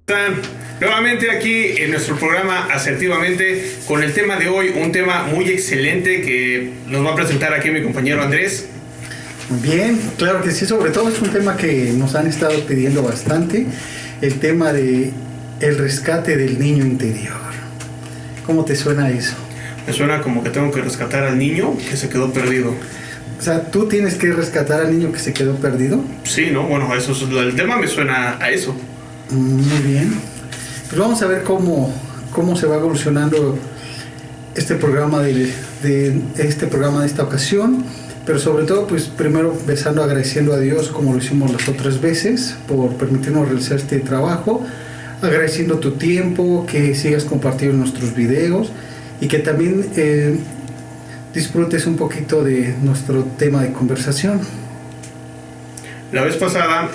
Están nuevamente aquí en nuestro programa Asertivamente con el tema de hoy, un tema muy excelente que nos va a presentar aquí mi compañero Andrés. Bien, claro que sí, sobre todo es un tema que nos han estado pidiendo bastante, el tema de el rescate del niño interior. ¿Cómo te suena eso? Me suena como que tengo que rescatar al niño que se quedó perdido. O sea, ¿tú tienes que rescatar al niño que se quedó perdido? Sí, ¿no? Bueno, eso es, el tema me suena a eso. Muy bien. Pues vamos a ver cómo se va evolucionando este programa de esta ocasión. Pero sobre todo, pues primero empezando agradeciendo a Dios como lo hicimos las otras veces por permitirnos realizar este trabajo, agradeciendo tu tiempo, que sigas compartiendo nuestros videos y que también disfrutes un poquito de nuestro tema de conversación. La vez pasada,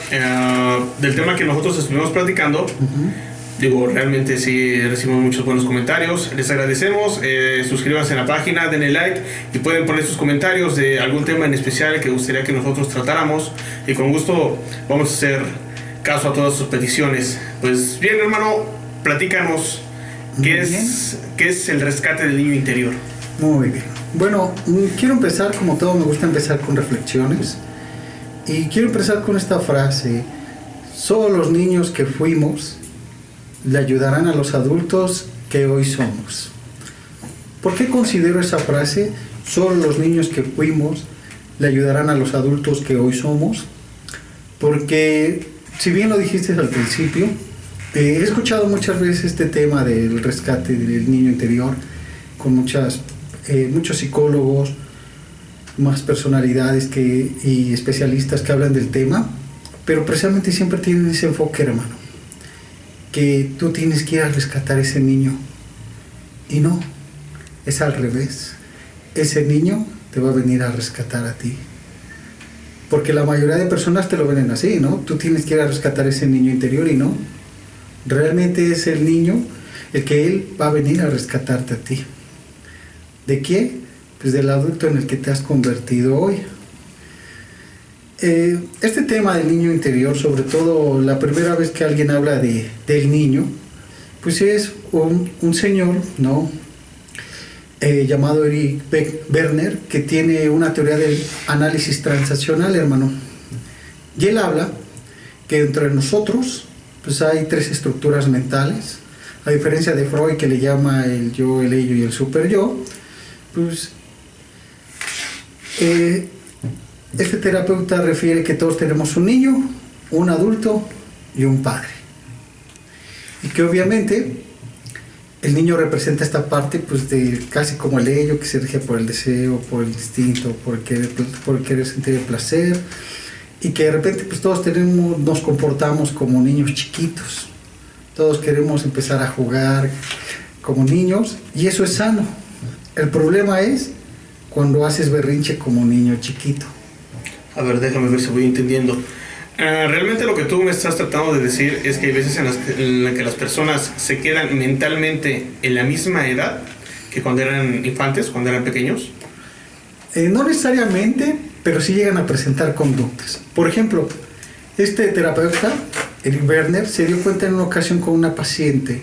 del tema que nosotros estuvimos platicando, digo, realmente sí recibimos muchos buenos comentarios. Les agradecemos. Suscríbanse a la página, denle like y pueden poner sus comentarios de algún tema en especial que gustaría que nosotros tratáramos. Y con gusto vamos a hacer caso a todas sus peticiones. Pues bien, hermano, platícanos qué es el rescate del niño interior. Muy bien. Bueno, quiero empezar, como todo, me gusta empezar con reflexiones. Y quiero empezar con esta frase: solo los niños que fuimos le ayudarán a los adultos que hoy somos. ¿Por qué considero esa frase? Solo los niños que fuimos le ayudarán a los adultos que hoy somos. Porque, si bien lo dijiste al principio, he escuchado muchas veces este tema del rescate del niño interior con muchos psicólogos, más personalidades y especialistas que hablan del tema, pero precisamente siempre tienen ese enfoque, hermano, que tú tienes que ir a rescatar a ese niño. Y no, es al revés. Ese niño te va a venir a rescatar a ti. Porque la mayoría de personas te lo ven así, ¿no? Tú tienes que ir a rescatar a ese niño interior y no. Realmente es el niño el que él va a venir a rescatarte a ti. ¿De qué? Pues del adulto en el que te has convertido hoy. Este tema del niño interior, sobre todo la primera vez que alguien habla del niño, pues es un señor, ¿no? Llamado Eric Werner, que tiene una teoría del análisis transaccional, hermano. Y él habla que entre nosotros pues hay tres estructuras mentales, a diferencia de Freud, que le llama el yo, el ello y el superyo. Pues este terapeuta refiere que todos tenemos un niño, un adulto y un padre. Y que obviamente el niño representa esta parte pues de casi como el ello, que se rige por el deseo, por el instinto, por querer sentir el placer. Y que de repente pues todos nos comportamos como niños chiquitos. Todos queremos empezar a jugar como niños y eso es sano. El problema es cuando haces berrinche como niño chiquito. A ver, déjame ver si voy entendiendo. Realmente lo que tú me estás tratando de decir es que hay veces en las que las personas se quedan mentalmente en la misma edad que cuando eran infantes, cuando eran pequeños. No necesariamente, pero sí llegan a presentar conductas. Por ejemplo, este terapeuta, Eric Werner, se dio cuenta en una ocasión con una paciente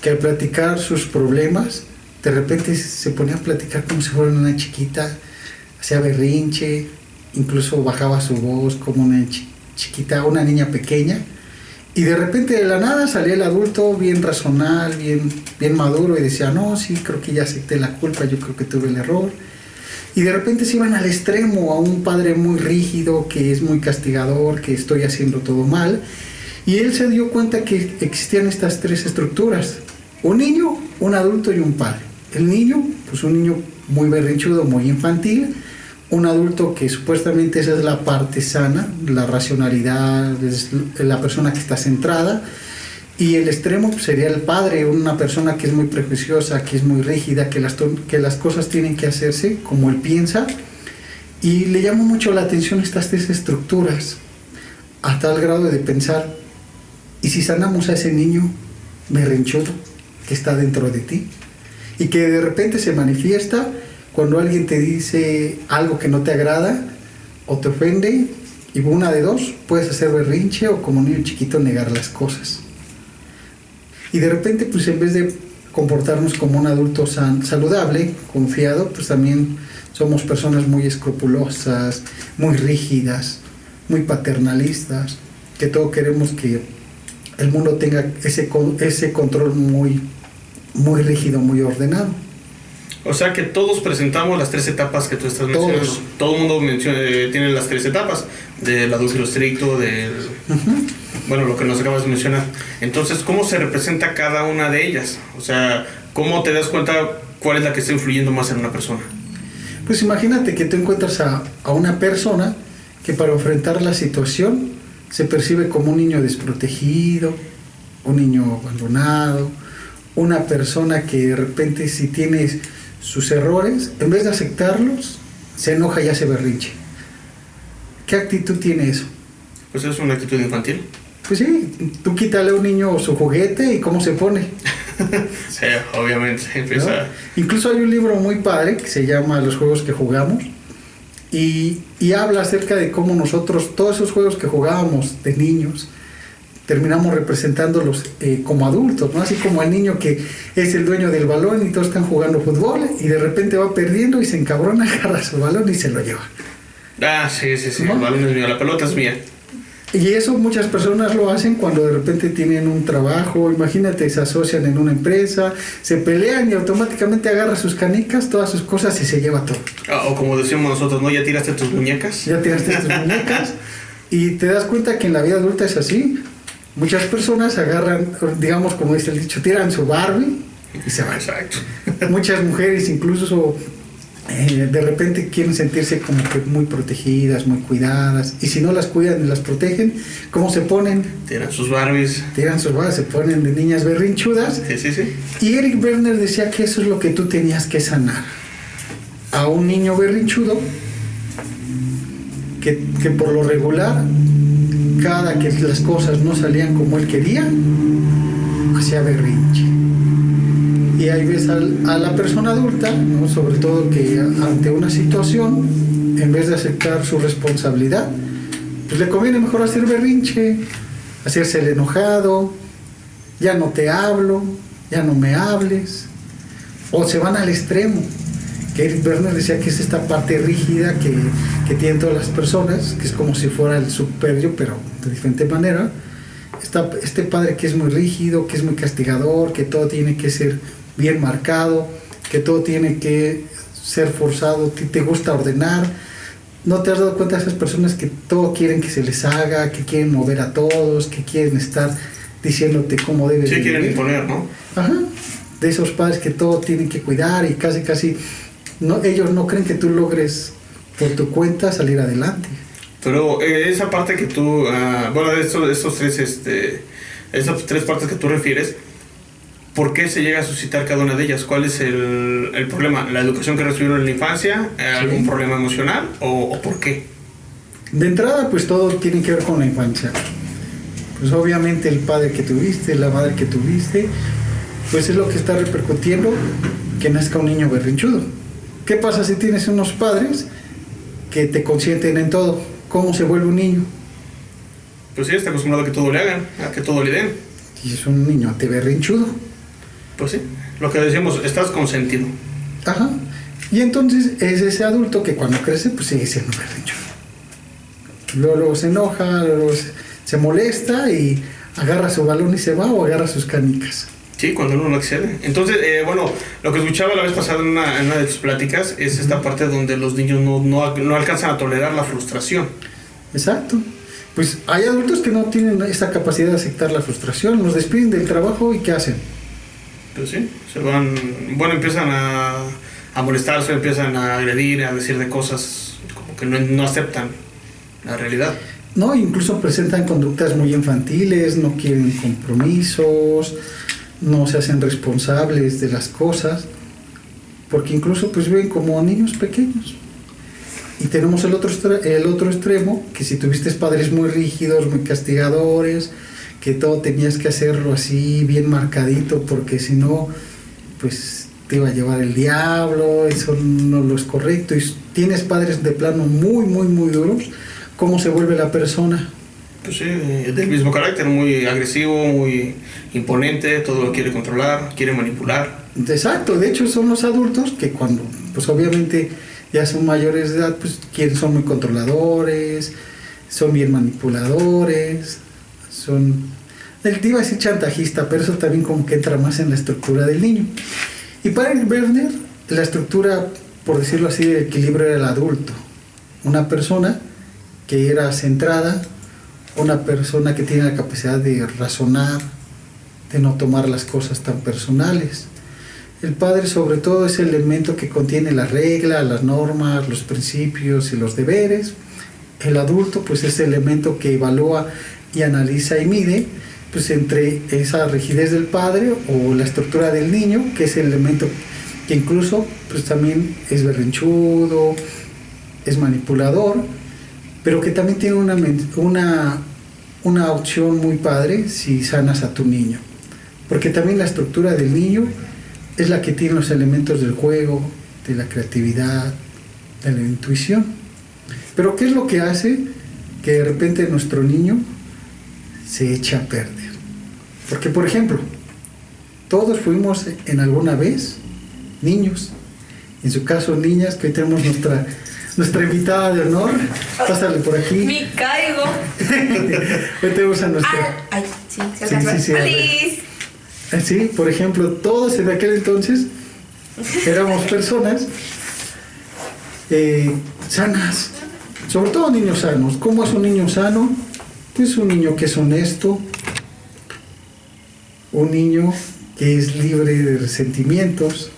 que al platicar sus problemas, de repente se ponía a platicar como si fuera una chiquita, hacía berrinche, incluso bajaba su voz como una chiquita, una niña pequeña, y de repente de la nada salía el adulto bien razonal, bien maduro, y decía, no, sí, creo que ya acepté la culpa, yo creo que tuve el error. Y de repente se iban al extremo, a un padre muy rígido, que es muy castigador, que estoy haciendo todo mal, y él se dio cuenta que existían estas tres estructuras: un niño, un adulto y un padre. El niño, pues un niño muy berrinchudo, muy infantil. Un adulto que supuestamente esa es la parte sana, la racionalidad, es la persona que está centrada. Y el extremo pues, sería el padre, una persona que es muy prejuiciosa, que es muy rígida, que las cosas tienen que hacerse como él piensa. Y le llama mucho la atención estas tres estructuras, a tal grado de pensar, ¿y si sanamos a ese niño berrinchudo que está dentro de ti? Y que de repente se manifiesta cuando alguien te dice algo que no te agrada o te ofende, y una de dos, puedes hacer berrinche o como niño chiquito negar las cosas. Y de repente, pues en vez de comportarnos como un adulto saludable, confiado, pues también somos personas muy escrupulosas, muy rígidas, muy paternalistas, que todo queremos que el mundo tenga ese control muy, muy rígido, muy ordenado. O sea que todos presentamos las 3 etapas que tú estás mencionando. Todos. Todo el mundo tiene las 3 etapas del adulto estricto, del... Bueno, lo que nos acabas de mencionar. Entonces, ¿cómo se representa cada una de ellas? O sea, ¿cómo te das cuenta cuál es la que está influyendo más en una persona? Pues imagínate que tú encuentras a una persona que para enfrentar la situación se percibe como un niño desprotegido, un niño abandonado, una persona que de repente si tiene sus errores, en vez de aceptarlos, se enoja y hace berrinche. ¿Qué actitud tiene eso? Pues es una actitud infantil. Pues sí, tú quítale a un niño su juguete y cómo se pone. Sí, obviamente. Empieza... ¿No? Incluso hay un libro muy padre que se llama Los juegos que jugamos y habla acerca de cómo nosotros, todos esos juegos que jugábamos de niños, terminamos representándolos como adultos, ¿no? Así como el niño que es el dueño del balón y todos están jugando fútbol y de repente va perdiendo y se encabrona, agarra su balón y se lo lleva. Ah, sí, ¿No? El balón es mío, la pelota es mía. Y eso muchas personas lo hacen cuando de repente tienen un trabajo, imagínate, se asocian en una empresa, se pelean y automáticamente agarra sus canicas, todas sus cosas y se lleva todo. O como decimos nosotros, ¿no? ¿Ya tiraste tus muñecas? Ya tiraste tus muñecas y te das cuenta que en la vida adulta es así. Muchas personas agarran, digamos, como dice el dicho, tiran su Barbie y se van. Exacto. Muchas mujeres incluso de repente quieren sentirse como que muy protegidas, muy cuidadas, y si no las cuidan y las protegen, ¿cómo se ponen? Tiran sus Barbies. Tiran sus Barbies, se ponen de niñas berrinchudas. Sí. Y Eric Berner decía que eso es lo que tú tenías que sanar. A un niño berrinchudo que por lo regular, cada que las cosas no salían como él quería, hacía berrinche. Y ahí ves a la persona adulta, ¿no? Sobre todo que ante una situación, en vez de aceptar su responsabilidad, pues le conviene mejor hacer berrinche, hacerse el enojado, ya no te hablo, ya no me hables, o se van al extremo, que Eric Berner decía que es esta parte rígida que tienen todas las personas, que es como si fuera el super yo, pero de diferente manera. Este padre que es muy rígido, que es muy castigador, que todo tiene que ser bien marcado, que todo tiene que ser forzado, te gusta ordenar. ¿No te has dado cuenta de esas personas que todo quieren que se les haga, que quieren mover a todos, que quieren estar diciéndote cómo debes Sí, vivir? quieren imponer, ¿no? Ajá. De esos padres que todo tienen que cuidar y casi no, ellos no creen que tú logres por tu cuenta salir adelante. Pero esa parte que tú, bueno, esas 3 partes que tú refieres, ¿por qué se llega a suscitar cada una de ellas? ¿Cuál es el problema? ¿La educación que recibieron en la infancia? ¿Algún problema emocional? ¿O por qué? De entrada, pues todo tiene que ver con la infancia. Pues obviamente el padre que tuviste, la madre que tuviste, pues es lo que está repercutiendo que nazca un niño berrinchudo. ¿Qué pasa si tienes unos padres que te consienten en todo? ¿Cómo se vuelve un niño? Pues sí, está acostumbrado a que todo le hagan, a que todo le den. Y es un niño te berrinchudo. Pues sí, lo que decimos, estás consentido. Ajá. Y entonces es ese adulto que cuando crece, pues sigue siendo berrinchudo. Luego se enoja, luego se molesta y agarra su balón y se va, o agarra sus canicas. Sí, cuando uno no accede. Entonces, bueno, lo que escuchaba la vez pasada en una de tus pláticas es esta parte donde los niños no alcanzan a tolerar la frustración. Exacto. Pues hay adultos que no tienen esa capacidad de aceptar la frustración, los despiden del trabajo y ¿qué hacen? Pues sí, se van, bueno, empiezan a molestarse, empiezan a agredir, a decir de cosas como que no aceptan la realidad. No, incluso presentan conductas muy infantiles, no quieren compromisos, no se hacen responsables de las cosas, porque incluso pues ven como niños pequeños. Y tenemos el otro extremo, que si tuviste padres muy rígidos, muy castigadores, que todo tenías que hacerlo así, bien marcadito, porque si no, pues te iba a llevar el diablo, eso no lo es correcto. Y tienes padres de plano muy, muy, muy duros, ¿cómo se vuelve la persona? pues sí, del mismo carácter, muy agresivo, muy imponente, todo lo quiere controlar, quiere manipular. Exacto, de hecho son los adultos que cuando, pues obviamente ya son mayores de edad, pues son muy controladores, son bien manipuladores, te iba a decir chantajista, pero eso también como que entra más en la estructura del niño. Y para Eric Berner, la estructura, por decirlo así, de equilibrio era el adulto, una persona que era centrada, una persona que tiene la capacidad de razonar, de no tomar las cosas tan personales. El padre sobre todo es el elemento que contiene las reglas, las normas, los principios y los deberes. El adulto pues es el elemento que evalúa y analiza y mide pues entre esa rigidez del padre o la estructura del niño, que es el elemento que incluso pues también es berrinchudo, es manipulador, pero que también tiene una opción muy padre si sanas a tu niño, porque también la estructura del niño es la que tiene los elementos del juego, de la creatividad, de la intuición. Pero ¿qué es lo que hace que de repente nuestro niño se echa a perder? Porque, por ejemplo, todos fuimos en alguna vez niños, en su caso niñas, que hoy tenemos nuestra invitada de honor. Pásale por aquí. Me caigo. Hoy tenemos a nuestra... Ay, sí, se alcanzó. Sí, ¡Feliz! Sí, por ejemplo, todos en aquel entonces éramos personas sanas, sobre todo niños sanos. ¿Cómo es un niño sano? Pues un niño que es honesto, un niño que es libre de resentimientos,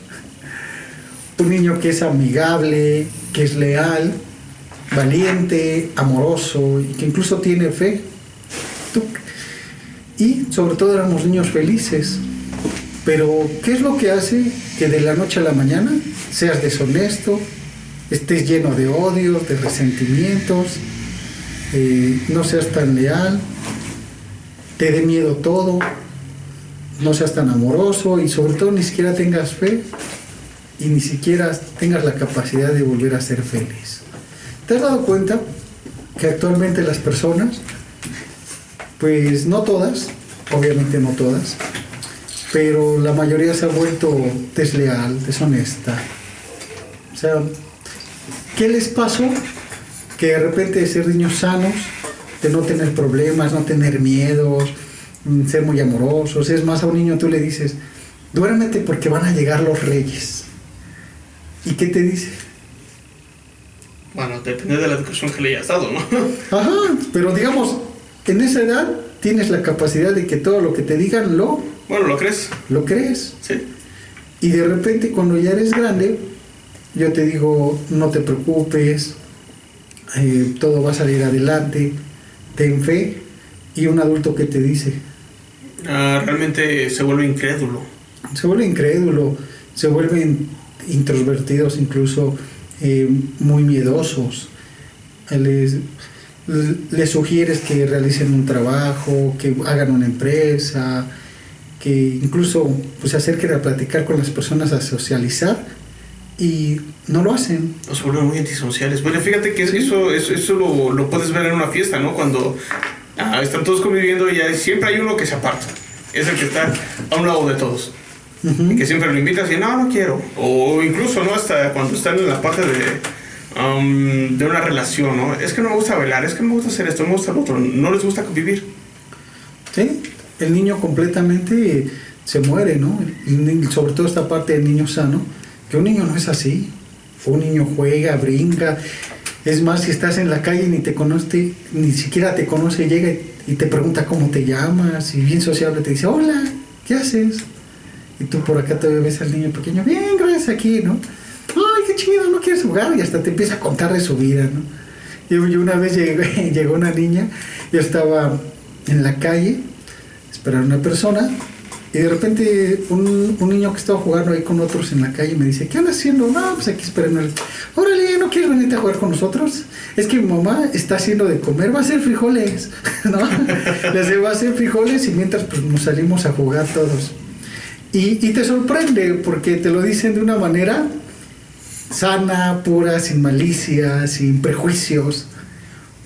un niño que es amigable, que es leal, valiente, amoroso y que incluso tiene fe. Y sobre todo éramos niños felices. Pero ¿qué es lo que hace que de la noche a la mañana seas deshonesto, estés lleno de odios, de resentimientos, no seas tan leal, te dé miedo todo, no seas tan amoroso y sobre todo ni siquiera tengas fe y ni siquiera tengas la capacidad de volver a ser feliz? ¿Te has dado cuenta que actualmente las personas, pues no todas, obviamente no todas, pero la mayoría se ha vuelto desleal, deshonesta? O sea, ¿qué les pasó? Que de repente de ser niños sanos, de no tener problemas, no tener miedos, ser muy amorosos. Es más, a un niño tú le dices, duérmete porque van a llegar los reyes. ¿Y qué te dice? Bueno, depende de la educación que le hayas dado, ¿no? Ajá, pero digamos, en esa edad tienes la capacidad de que todo lo que te digan Bueno, ¿lo crees? lo crees. Sí. Y de repente cuando ya eres grande, yo te digo, no te preocupes, todo va a salir adelante, ten fe. Y un adulto que te dice, Realmente se vuelve incrédulo. se vuelven introvertidos, incluso muy miedosos. Les sugieres que realicen un trabajo, que hagan una empresa, que incluso pues, se acerquen a platicar con las personas, a socializar, y no lo hacen. O se vuelven muy antisociales. Bueno, fíjate que eso lo puedes ver en una fiesta, ¿no? Cuando están todos conviviendo y siempre hay uno que se aparta. Es el que está a un lado de todos. Y que siempre lo invitas y no quiero. O incluso, ¿no? Hasta cuando están en la parte de una relación, ¿no? Es que no me gusta bailar, es que no me gusta hacer esto, no me gusta lo otro. No les gusta convivir. Sí, el niño completamente se muere, ¿no? Y sobre todo esta parte del niño sano, que un niño no es así. Un niño juega, brinca. Es más, si estás en la calle y ni siquiera te conoce, llega y te pregunta cómo te llamas, y bien sociable te dice, hola, ¿qué haces? Y tú por acá todavía ves al niño pequeño, bien, gracias, aquí, ¿no? Ay, qué chido, ¿no quieres jugar? Y hasta te empieza a contar de su vida, ¿no? Yo una vez llegó una niña, yo estaba en la calle, esperando a una persona, y de repente un niño que estaba jugando ahí con otros en la calle me dice, ¿qué andas haciendo? No, pues aquí esperando. Órale, ¿no quieres venirte a jugar con nosotros? Es que mi mamá está haciendo de comer, va a hacer frijoles, ¿no? Les digo, va a hacer frijoles y mientras pues nos salimos a jugar todos. Y te sorprende porque te lo dicen de una manera sana, pura, sin malicia, sin prejuicios.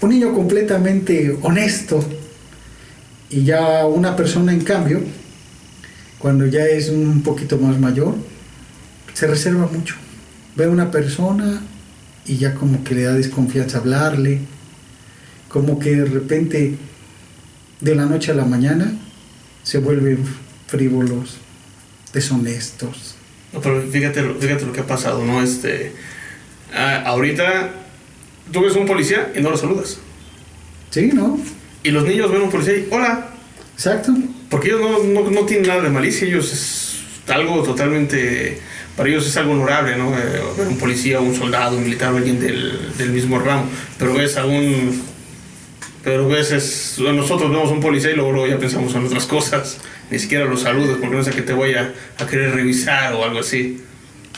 un niño completamente honesto. Y ya una persona, en cambio, cuando ya es un poquito más mayor, se reserva mucho. Ve a una persona y ya como que le da desconfianza hablarle, como que de repente, de la noche a la mañana, se vuelven frívolos, deshonestos. No, pero fíjate lo que ha pasado, ¿no? Ahorita tú ves a un policía y no lo saludas. Sí, ¿no? Y los niños ven a un policía y ¡hola! Exacto. Porque ellos no tienen nada de malicia, ellos es algo totalmente... Para ellos es algo honorable, ¿no? Ver un policía, un soldado, un militar o alguien del mismo ramo. Pero nosotros vemos a un policía y luego ya pensamos en otras cosas. Ni siquiera los saludas porque no sé que te voy a querer revisar o algo así.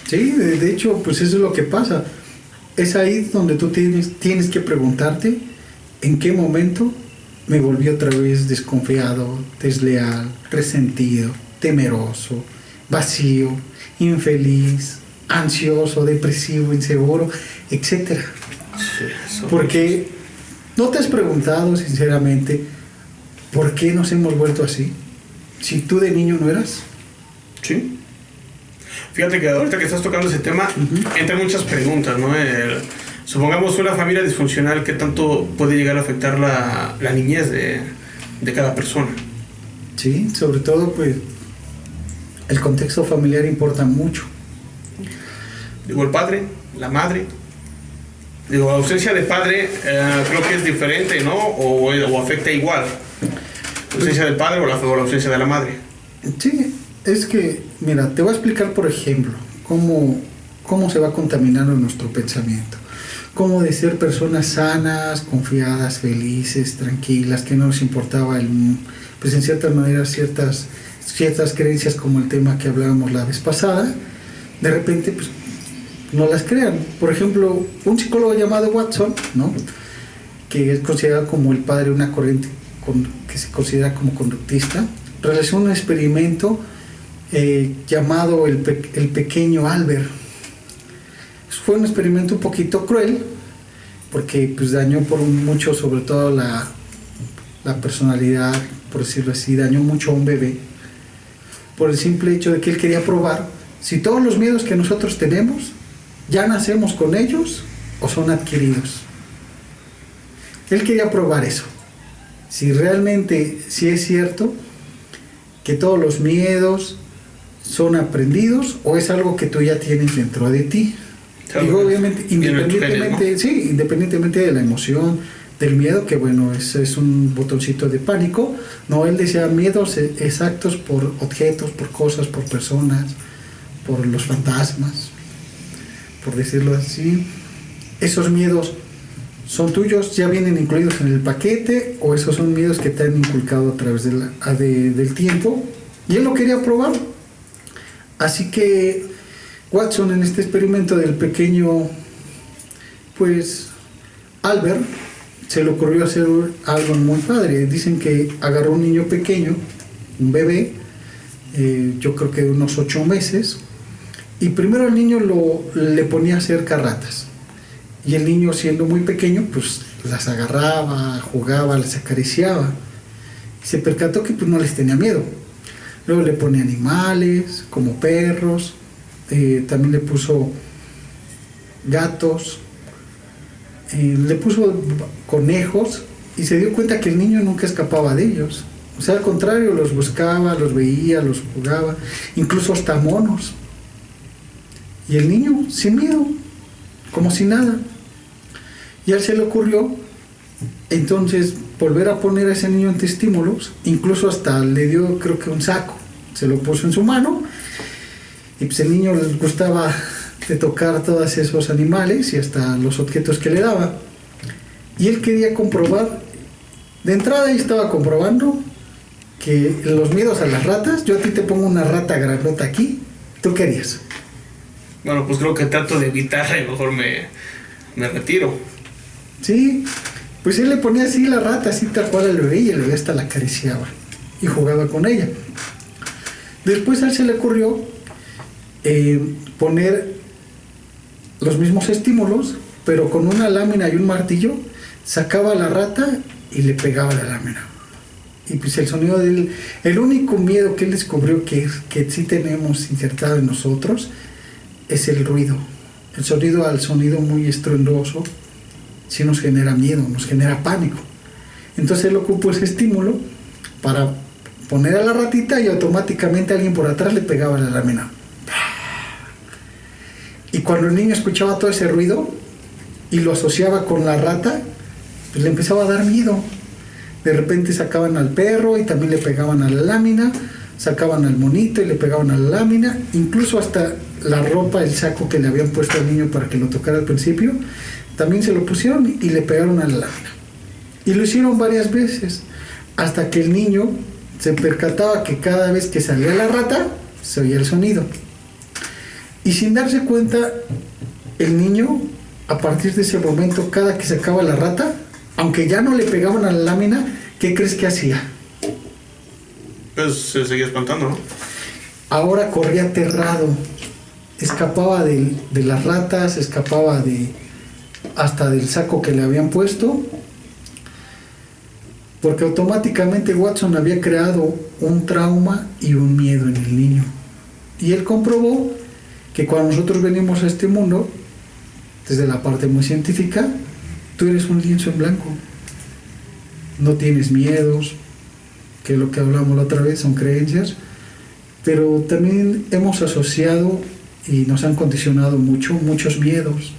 Sí, de hecho, pues eso es lo que pasa. Es ahí donde tú tienes que preguntarte en qué momento me volví otra vez desconfiado, desleal, resentido, temeroso, vacío, infeliz, ansioso, depresivo, inseguro, etc. Sí, Porque ¿no te has preguntado sinceramente por qué nos hemos vuelto así? Si tú de niño no eras. Sí. Fíjate que ahorita que estás tocando ese tema, entran muchas preguntas, ¿no? Supongamos una familia disfuncional, ¿qué tanto puede llegar a afectar la niñez de cada persona? Sí, sobre todo pues el contexto familiar importa mucho. Digo, el padre, la madre. Digo, la ausencia de padre creo que es diferente, ¿no? O afecta igual. La ausencia del padre o la ausencia de la madre. Sí, es que, mira, te voy a explicar, por ejemplo, cómo se va contaminando nuestro pensamiento. Cómo de ser personas sanas, confiadas, felices, tranquilas, que no nos importaba pues en cierta manera ciertas creencias como el tema que hablábamos la vez pasada, de repente pues no las crean. Por ejemplo, un psicólogo llamado Watson, ¿no? Que es considerado como el padre de una corriente que se considera como conductista, realizó un experimento llamado el pequeño Albert. Fue un experimento un poquito cruel porque pues dañó por mucho, sobre todo la personalidad, por decirlo así, dañó mucho a un bebé por el simple hecho de que él quería probar si todos los miedos que nosotros tenemos ya nacemos con ellos o son adquiridos. Él quería probar eso, si realmente, si es cierto que todos los miedos son aprendidos o es algo que tú ya tienes dentro de ti. Digo, obviamente, independientemente de la emoción, del miedo, que bueno, es un botoncito de pánico. No, él decía miedos exactos por objetos, por cosas, por personas, por los fantasmas, por decirlo así. Esos miedos son tuyos, ya vienen incluidos en el paquete, o esos son miedos que te han inculcado a través del tiempo. Y él lo quería probar. Así que Watson, en este experimento del pequeño, pues, Albert, se le ocurrió hacer algo muy padre. Dicen que agarró un niño pequeño, un bebé, yo creo que de unos 8 meses, y primero al niño le ponía a hacer carratas. Y el niño, siendo muy pequeño, pues las agarraba, jugaba, las acariciaba. Y se percató que pues no les tenía miedo. Luego le ponía animales, como perros, también le puso gatos, le puso conejos, y se dio cuenta que el niño nunca escapaba de ellos. O sea, al contrario, los buscaba, los veía, los jugaba, incluso hasta monos. Y el niño, sin miedo, como si nada. Y a él se le ocurrió, entonces, volver a poner a ese niño ante estímulos, incluso hasta le dio, creo que un saco, se lo puso en su mano, y pues el niño le gustaba de tocar todos esos animales y hasta los objetos que le daba. Y él quería comprobar, de entrada ahí estaba comprobando que los miedos a las ratas, yo a ti te pongo una rata grandota aquí, ¿tú qué harías? Bueno, pues creo que trato de evitarla y mejor me retiro. Sí, pues él le ponía así la rata, así tal cual al bebé, y el bebé hasta la acariciaba y jugaba con ella. Después a él se le ocurrió poner los mismos estímulos, pero con una lámina y un martillo, sacaba la rata y le pegaba la lámina. Y pues el sonido el único miedo que él descubrió que sí tenemos insertado en nosotros es el ruido. El sonido, al sonido muy estruendoso, sí nos genera miedo, nos genera pánico. Entonces él ocupó ese estímulo para poner a la ratita y automáticamente alguien por atrás le pegaba la lámina. Y cuando el niño escuchaba todo ese ruido y lo asociaba con la rata, pues le empezaba a dar miedo. De repente sacaban al perro y también le pegaban a la lámina, sacaban al monito y le pegaban a la lámina, incluso hasta la ropa, el saco que le habían puesto al niño para que lo tocara al principio, también se lo pusieron y le pegaron a la lámina. Y lo hicieron varias veces, hasta que el niño se percataba que cada vez que salía la rata, se oía el sonido. Y sin darse cuenta, el niño, a partir de ese momento, cada que sacaba la rata, aunque ya no le pegaban a la lámina, ¿qué crees que hacía? Pues se seguía espantando, ¿no? Ahora corría aterrado, escapaba de las ratas, escapaba hasta del saco que le habían puesto, porque automáticamente Watson había creado un trauma y un miedo en el niño. Y él comprobó que cuando nosotros venimos a este mundo, desde la parte muy científica, tú eres un lienzo en blanco. No tienes miedos, que es lo que hablamos la otra vez, son creencias, pero también hemos asociado y nos han condicionado muchos miedos,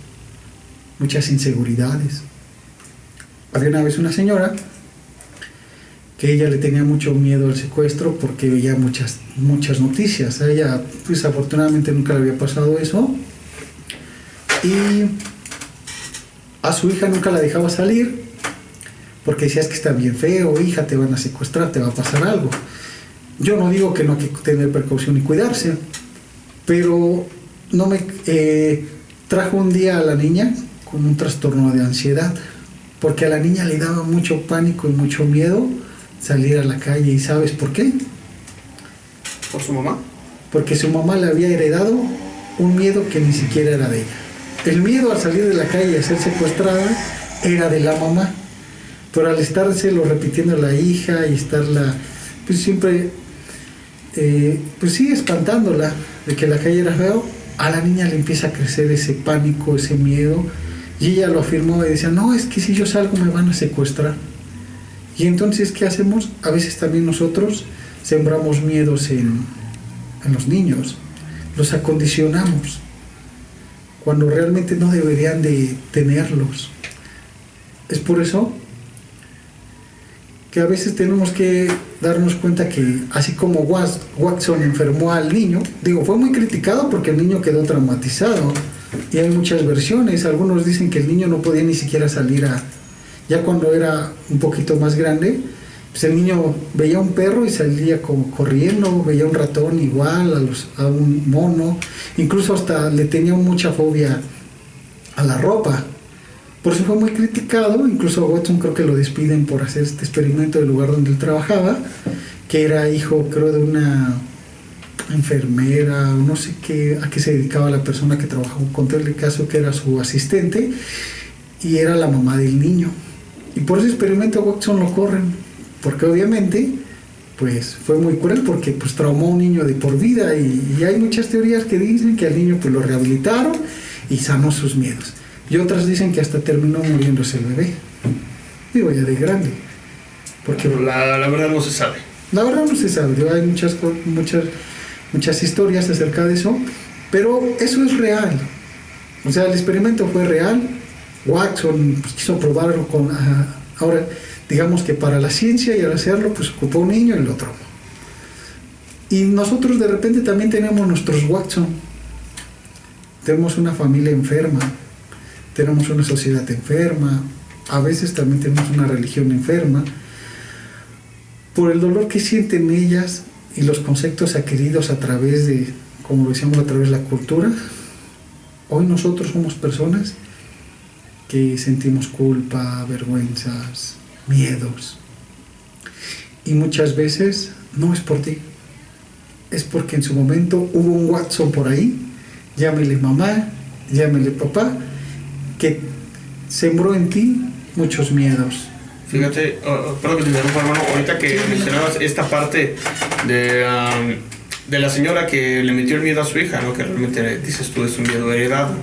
muchas inseguridades. Había una vez una señora que ella le tenía mucho miedo al secuestro porque veía muchas noticias. A ella, pues afortunadamente nunca le había pasado eso, y a su hija nunca la dejaba salir porque decía: es que está bien feo, hija, te van a secuestrar, te va a pasar algo. Yo no digo que no hay que tener precaución y cuidarse, pero trajo un día a la niña con un trastorno de ansiedad, porque a la niña le daba mucho pánico y mucho miedo salir a la calle. ¿Y sabes por qué? ¿Por su mamá? Porque su mamá le había heredado un miedo que ni siquiera era de ella. El miedo a salir de la calle y a ser secuestrada era de la mamá, pero al estárselo repitiendo la hija y estarla, pues siempre, pues sí, espantándola de que la calle era feo, a la niña le empieza a crecer ese pánico, ese miedo, y ella lo afirmó y decía: no, es que si yo salgo me van a secuestrar. Y entonces, ¿qué hacemos? A veces también nosotros sembramos miedos en los niños, los acondicionamos, cuando realmente no deberían de tenerlos. Es por eso que a veces tenemos que darnos cuenta que, así como Watson enfermó al niño, fue muy criticado porque el niño quedó traumatizado, y hay muchas versiones. Algunos dicen que el niño no podía ni siquiera salir ya cuando era un poquito más grande, pues el niño veía un perro y salía como corriendo, veía un ratón igual, a un mono, incluso hasta le tenía mucha fobia a la ropa. Por eso fue muy criticado. Incluso a Watson creo que lo despiden por hacer este experimento del lugar donde él trabajaba, que era hijo, creo, de una enfermera, o no sé a qué se dedicaba la persona que trabajaba con él, el caso que era su asistente, y era la mamá del niño. Y por ese experimento a Watson lo corren, porque obviamente pues fue muy cruel, porque pues traumó a un niño de por vida, y hay muchas teorías que dicen que al niño pues lo rehabilitaron y sanó sus miedos, y otras dicen que hasta terminó muriéndose el bebé, ya de grande, porque la verdad no se sabe. La verdad no se sabe. Hay muchas historias acerca de eso, pero eso es real. O sea, el experimento fue real. Watson quiso probarlo ahora, digamos que para la ciencia, y al hacerlo pues ocupó un niño y lo traumó. Y nosotros de repente también tenemos nuestros Watson. Tenemos una familia enferma, tenemos una sociedad enferma, a veces también tenemos una religión enferma, por el dolor que sienten ellas y los conceptos adquiridos a través de, como lo decíamos, a través de la cultura. Hoy nosotros somos personas que sentimos culpa, vergüenzas, miedos. Y muchas veces no es por ti, es porque en su momento hubo un Watson por ahí, llámele mamá, llámele papá, que sembró en ti muchos miedos. Fíjate, perdón que te interrumpa, hermano, ahorita que mencionabas esta parte de la señora que le metió el miedo a su hija, ¿no? Que realmente dices tú es un miedo heredado.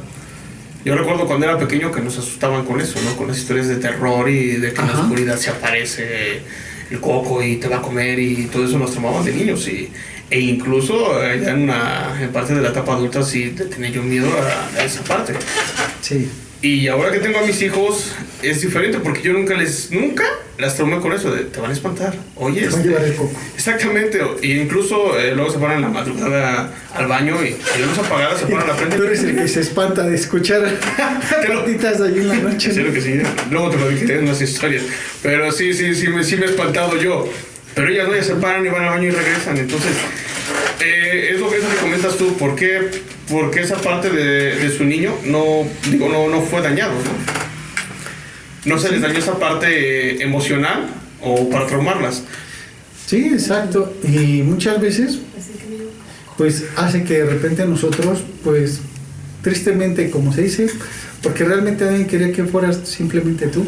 Yo recuerdo cuando era pequeño que nos asustaban con eso, ¿no? Con las historias de terror y de que en la oscuridad se aparece el coco y te va a comer y todo eso nos traumaban de niños. E incluso ya en parte de la etapa adulta sí tenía yo miedo a esa parte. Sí. Y ahora que tengo a mis hijos es diferente porque yo nunca las traumé con eso de te van a espantar. Oye, te va a llevar el coco. Exactamente. E incluso luego se paran en la madrugada al baño y la luz apagada se paran a la frente. Tú eres el que se espanta de escuchar patitas ahí en la noche. Claro que sí. Luego te lo dije en unas historias. Pero sí me he espantado yo. Pero ellas no, ellas se paran y van al baño y regresan. Entonces, es lo que comentas tú. ¿Por qué esa parte de su niño no fue dañado? No se les dañó esa parte emocional o para traumarlas. Sí, exacto. Y muchas veces, pues hace que de repente nosotros, pues tristemente, como se dice, porque realmente nadie quería que fueras simplemente tú.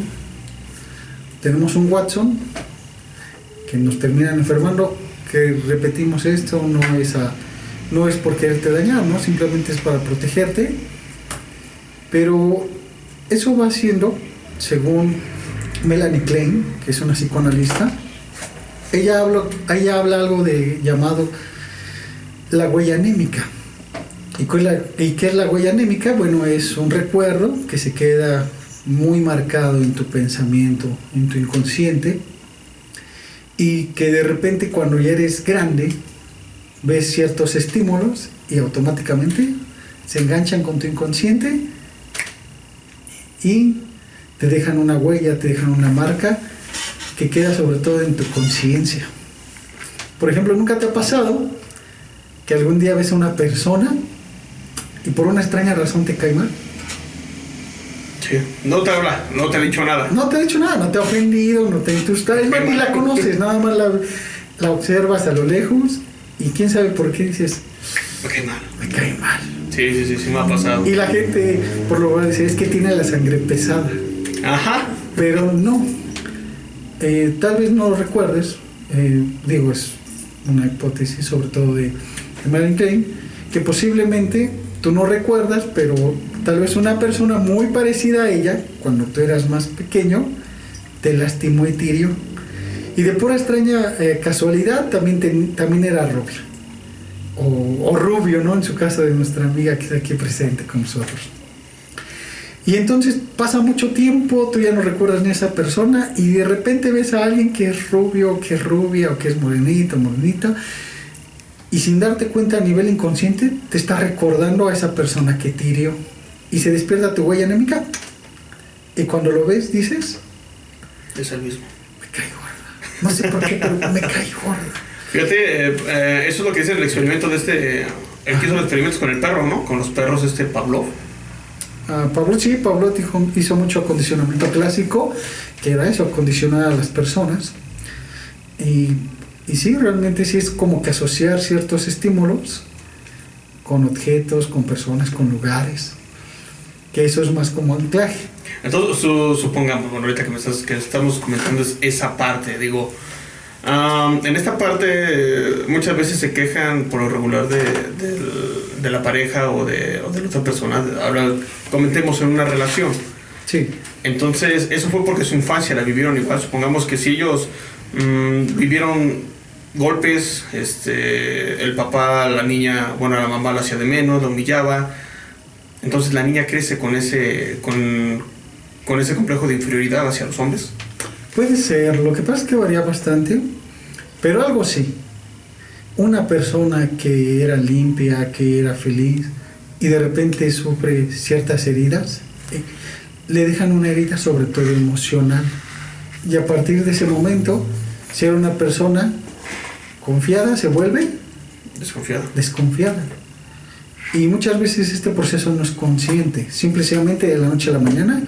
Tenemos un Watson que nos terminan enfermando, que repetimos esto, no es por quererte dañar, ¿no? Simplemente es para protegerte. Pero eso va siendo, según Melanie Klein, que es una psicoanalista, ella habla algo llamado la huella anémica. ¿Y qué es la huella anémica? Bueno, es un recuerdo que se queda muy marcado en tu pensamiento, en tu inconsciente, y que de repente cuando ya eres grande ves ciertos estímulos y automáticamente se enganchan con tu inconsciente y te dejan una huella, te dejan una marca que queda sobre todo en tu conciencia. Por ejemplo, ¿nunca te ha pasado que algún día ves a una persona y por una extraña razón te cae mal? Sí. No te habla, no te ha dicho nada. No te ha dicho nada, no te ha ofendido, no te intusta, es más, ni la conoces, nada más la observas a lo lejos y quién sabe por qué dices, me cae mal. Me cae mal. Sí me ha pasado. Y la gente por lo menos dice, es que tiene la sangre pesada. Ajá. Pero no. Tal vez no lo recuerdes, digo, es una hipótesis sobre todo de Melanie Klein, que posiblemente tú no recuerdas, pero tal vez una persona muy parecida a ella, cuando tú eras más pequeño, te lastimó y te hirió. Y de pura extraña casualidad también era rubia. O rubio, ¿no? En su caso de nuestra amiga que está aquí presente con nosotros. Y entonces pasa mucho tiempo, tú ya no recuerdas ni a esa persona y de repente ves a alguien que es rubio, que es rubia o que es morenita, y sin darte cuenta a nivel inconsciente te está recordando a esa persona que te hirió y se despierta tu huella anémica y cuando lo ves dices, es el mismo. Me cae gorda. No sé por qué, pero me cae gorda. Fíjate, eso es lo que dice el experimento de el que hizo los experimentos con el perro, ¿no? Con los perros Pavlov. Pavlov hizo mucho acondicionamiento clásico, que era eso, acondicionar a las personas. Y sí, realmente sí es como que asociar ciertos estímulos con objetos, con personas, con lugares, que eso es más como anclaje. Entonces, supongamos, bueno, ahorita que estamos comentando esa parte, digo, en esta parte muchas veces se quejan por lo regular de la pareja o de la otra persona, comentemos en una relación. Sí. Entonces, eso fue porque su infancia la vivieron igual. Supongamos que si ellos vivieron golpes, el papá, la niña, bueno, la mamá la hacía de menos, la humillaba. Entonces la niña crece con ese complejo de inferioridad hacia los hombres. Puede ser, lo que pasa es que varía bastante, pero algo sí. Una persona que era limpia, que era feliz y de repente sufre ciertas heridas, le dejan una herida sobre todo emocional. Y a partir de ese momento, si era una persona confiada, se vuelve desconfiada. Y muchas veces este proceso no es consciente. Simplemente de la noche a la mañana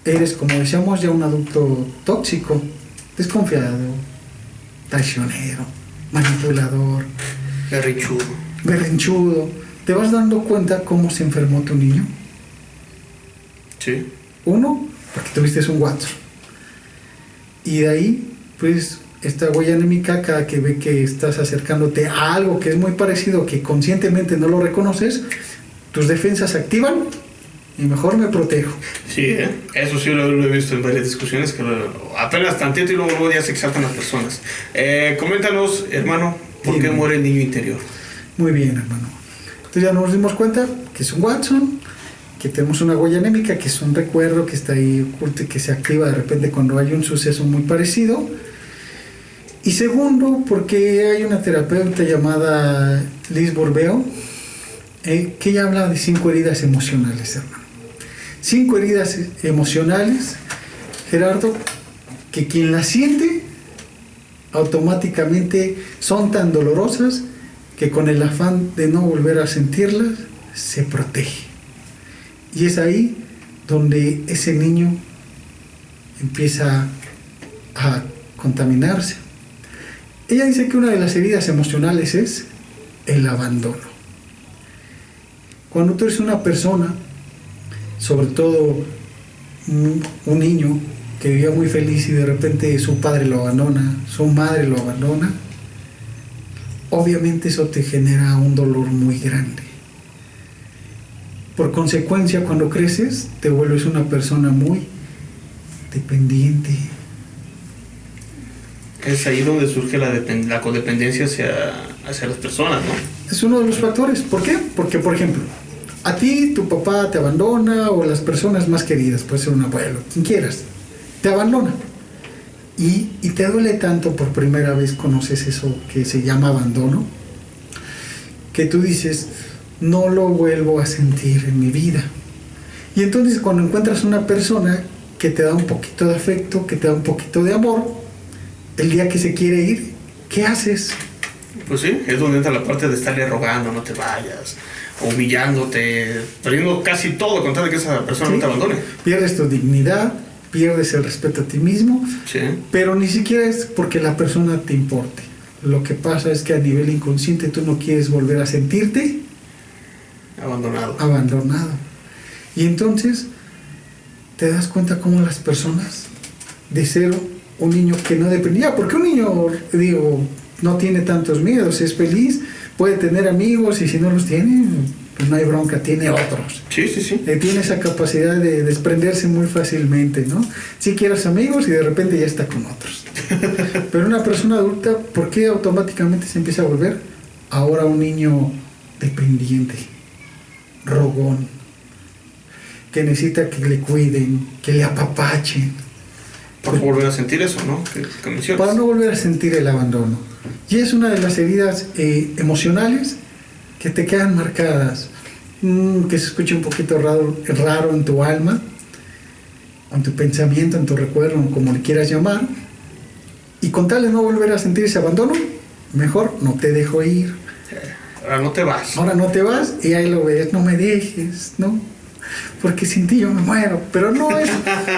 eres, como decíamos, ya un adulto tóxico, desconfiado, traicionero, manipulador, berrinchudo. ¿Te vas dando cuenta cómo se enfermó tu niño? Sí. Uno, porque tuviste un Watson. Y de ahí, pues, esta huella anémica, cada que ve que estás acercándote a algo que es muy parecido, que conscientemente no lo reconoces, tus defensas se activan y mejor me protejo. Sí, eso sí lo he visto en varias discusiones, que apenas tantito y luego ya se exaltan las personas. Coméntanos, hermano, ¿por qué muere el niño interior? Muy bien, hermano. Entonces ya nos dimos cuenta que es un Watson, que tenemos una huella anémica, que es un recuerdo que está ahí oculto y que se activa de repente cuando hay un suceso muy parecido. Y segundo, porque hay una terapeuta llamada Liz Borbeo, que ella habla de 5 heridas emocionales, hermano. 5 heridas emocionales, Gerardo, que quien las siente automáticamente son tan dolorosas que con el afán de no volver a sentirlas, se protege. Y es ahí donde ese niño empieza a contaminarse. Ella dice que una de las heridas emocionales es el abandono. Cuando tú eres una persona, sobre todo un niño que vivía muy feliz y de repente su padre lo abandona, su madre lo abandona, obviamente eso te genera un dolor muy grande. Por consecuencia, cuando creces, te vuelves una persona muy dependiente. Es ahí donde surge la codependencia hacia las personas, ¿no? Es uno de los factores. ¿Por qué? Porque, por ejemplo, a ti tu papá te abandona, o las personas más queridas, puede ser un abuelo, quien quieras, te abandona. Y te duele tanto, por primera vez conoces eso que se llama abandono, que tú dices, no lo vuelvo a sentir en mi vida. Y entonces cuando encuentras una persona que te da un poquito de afecto, que te da un poquito de amor, el día que se quiere ir, ¿qué haces? Pues sí, es donde entra la parte de estarle rogando, no te vayas, humillándote, perdiendo casi todo con tal de que esa persona no te abandone. Pierdes tu dignidad, pierdes el respeto a ti mismo, Sí. pero ni siquiera es porque la persona te importe. Lo que pasa es que a nivel inconsciente tú no quieres volver a sentirte abandonado. Y entonces te das cuenta cómo las personas, de cero, un niño que no dependía, porque un niño, no tiene tantos miedos, es feliz, puede tener amigos y si no los tiene, pues no hay bronca, tiene otros. Sí. Tiene esa capacidad de desprenderse muy fácilmente, ¿no? Si quieres amigos y de repente ya está con otros. Pero una persona adulta, ¿por qué automáticamente se empieza a volver ahora un niño dependiente, rogón, que necesita que le cuiden, que le apapachen? Para no volver a sentir eso, ¿no? Que mencionas. Para no volver a sentir el abandono. Y es una de las heridas emocionales que te quedan marcadas, que se escucha un poquito raro en tu alma, en tu pensamiento, en tu recuerdo, como le quieras llamar. Y con tal de no volver a sentir ese abandono, mejor no te dejo ir. Ahora no te vas. Ahora no te vas y ahí lo ves, no me dejes, ¿no? Porque sin ti yo me muero. Pero no es,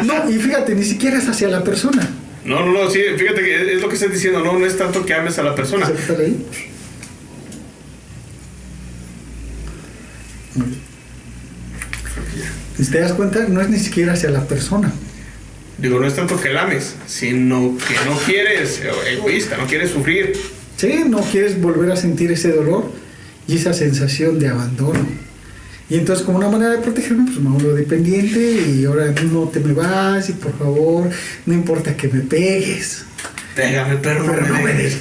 no, y fíjate, ni siquiera es hacia la persona. No, sí, fíjate que es lo que estás diciendo, no es tanto que ames a la persona. ¿Está ahí? Si te das cuenta, no es ni siquiera hacia la persona. Digo, no es tanto que la ames, sino que no quieres, egoísta, no quieres sufrir. Sí, no quieres volver a sentir ese dolor y esa sensación de abandono. Y entonces, como una manera de protegerme, pues me vuelvo dependiente y ahora no te me vas y por favor, no importa que me pegues. Déjame, pero no me dejes.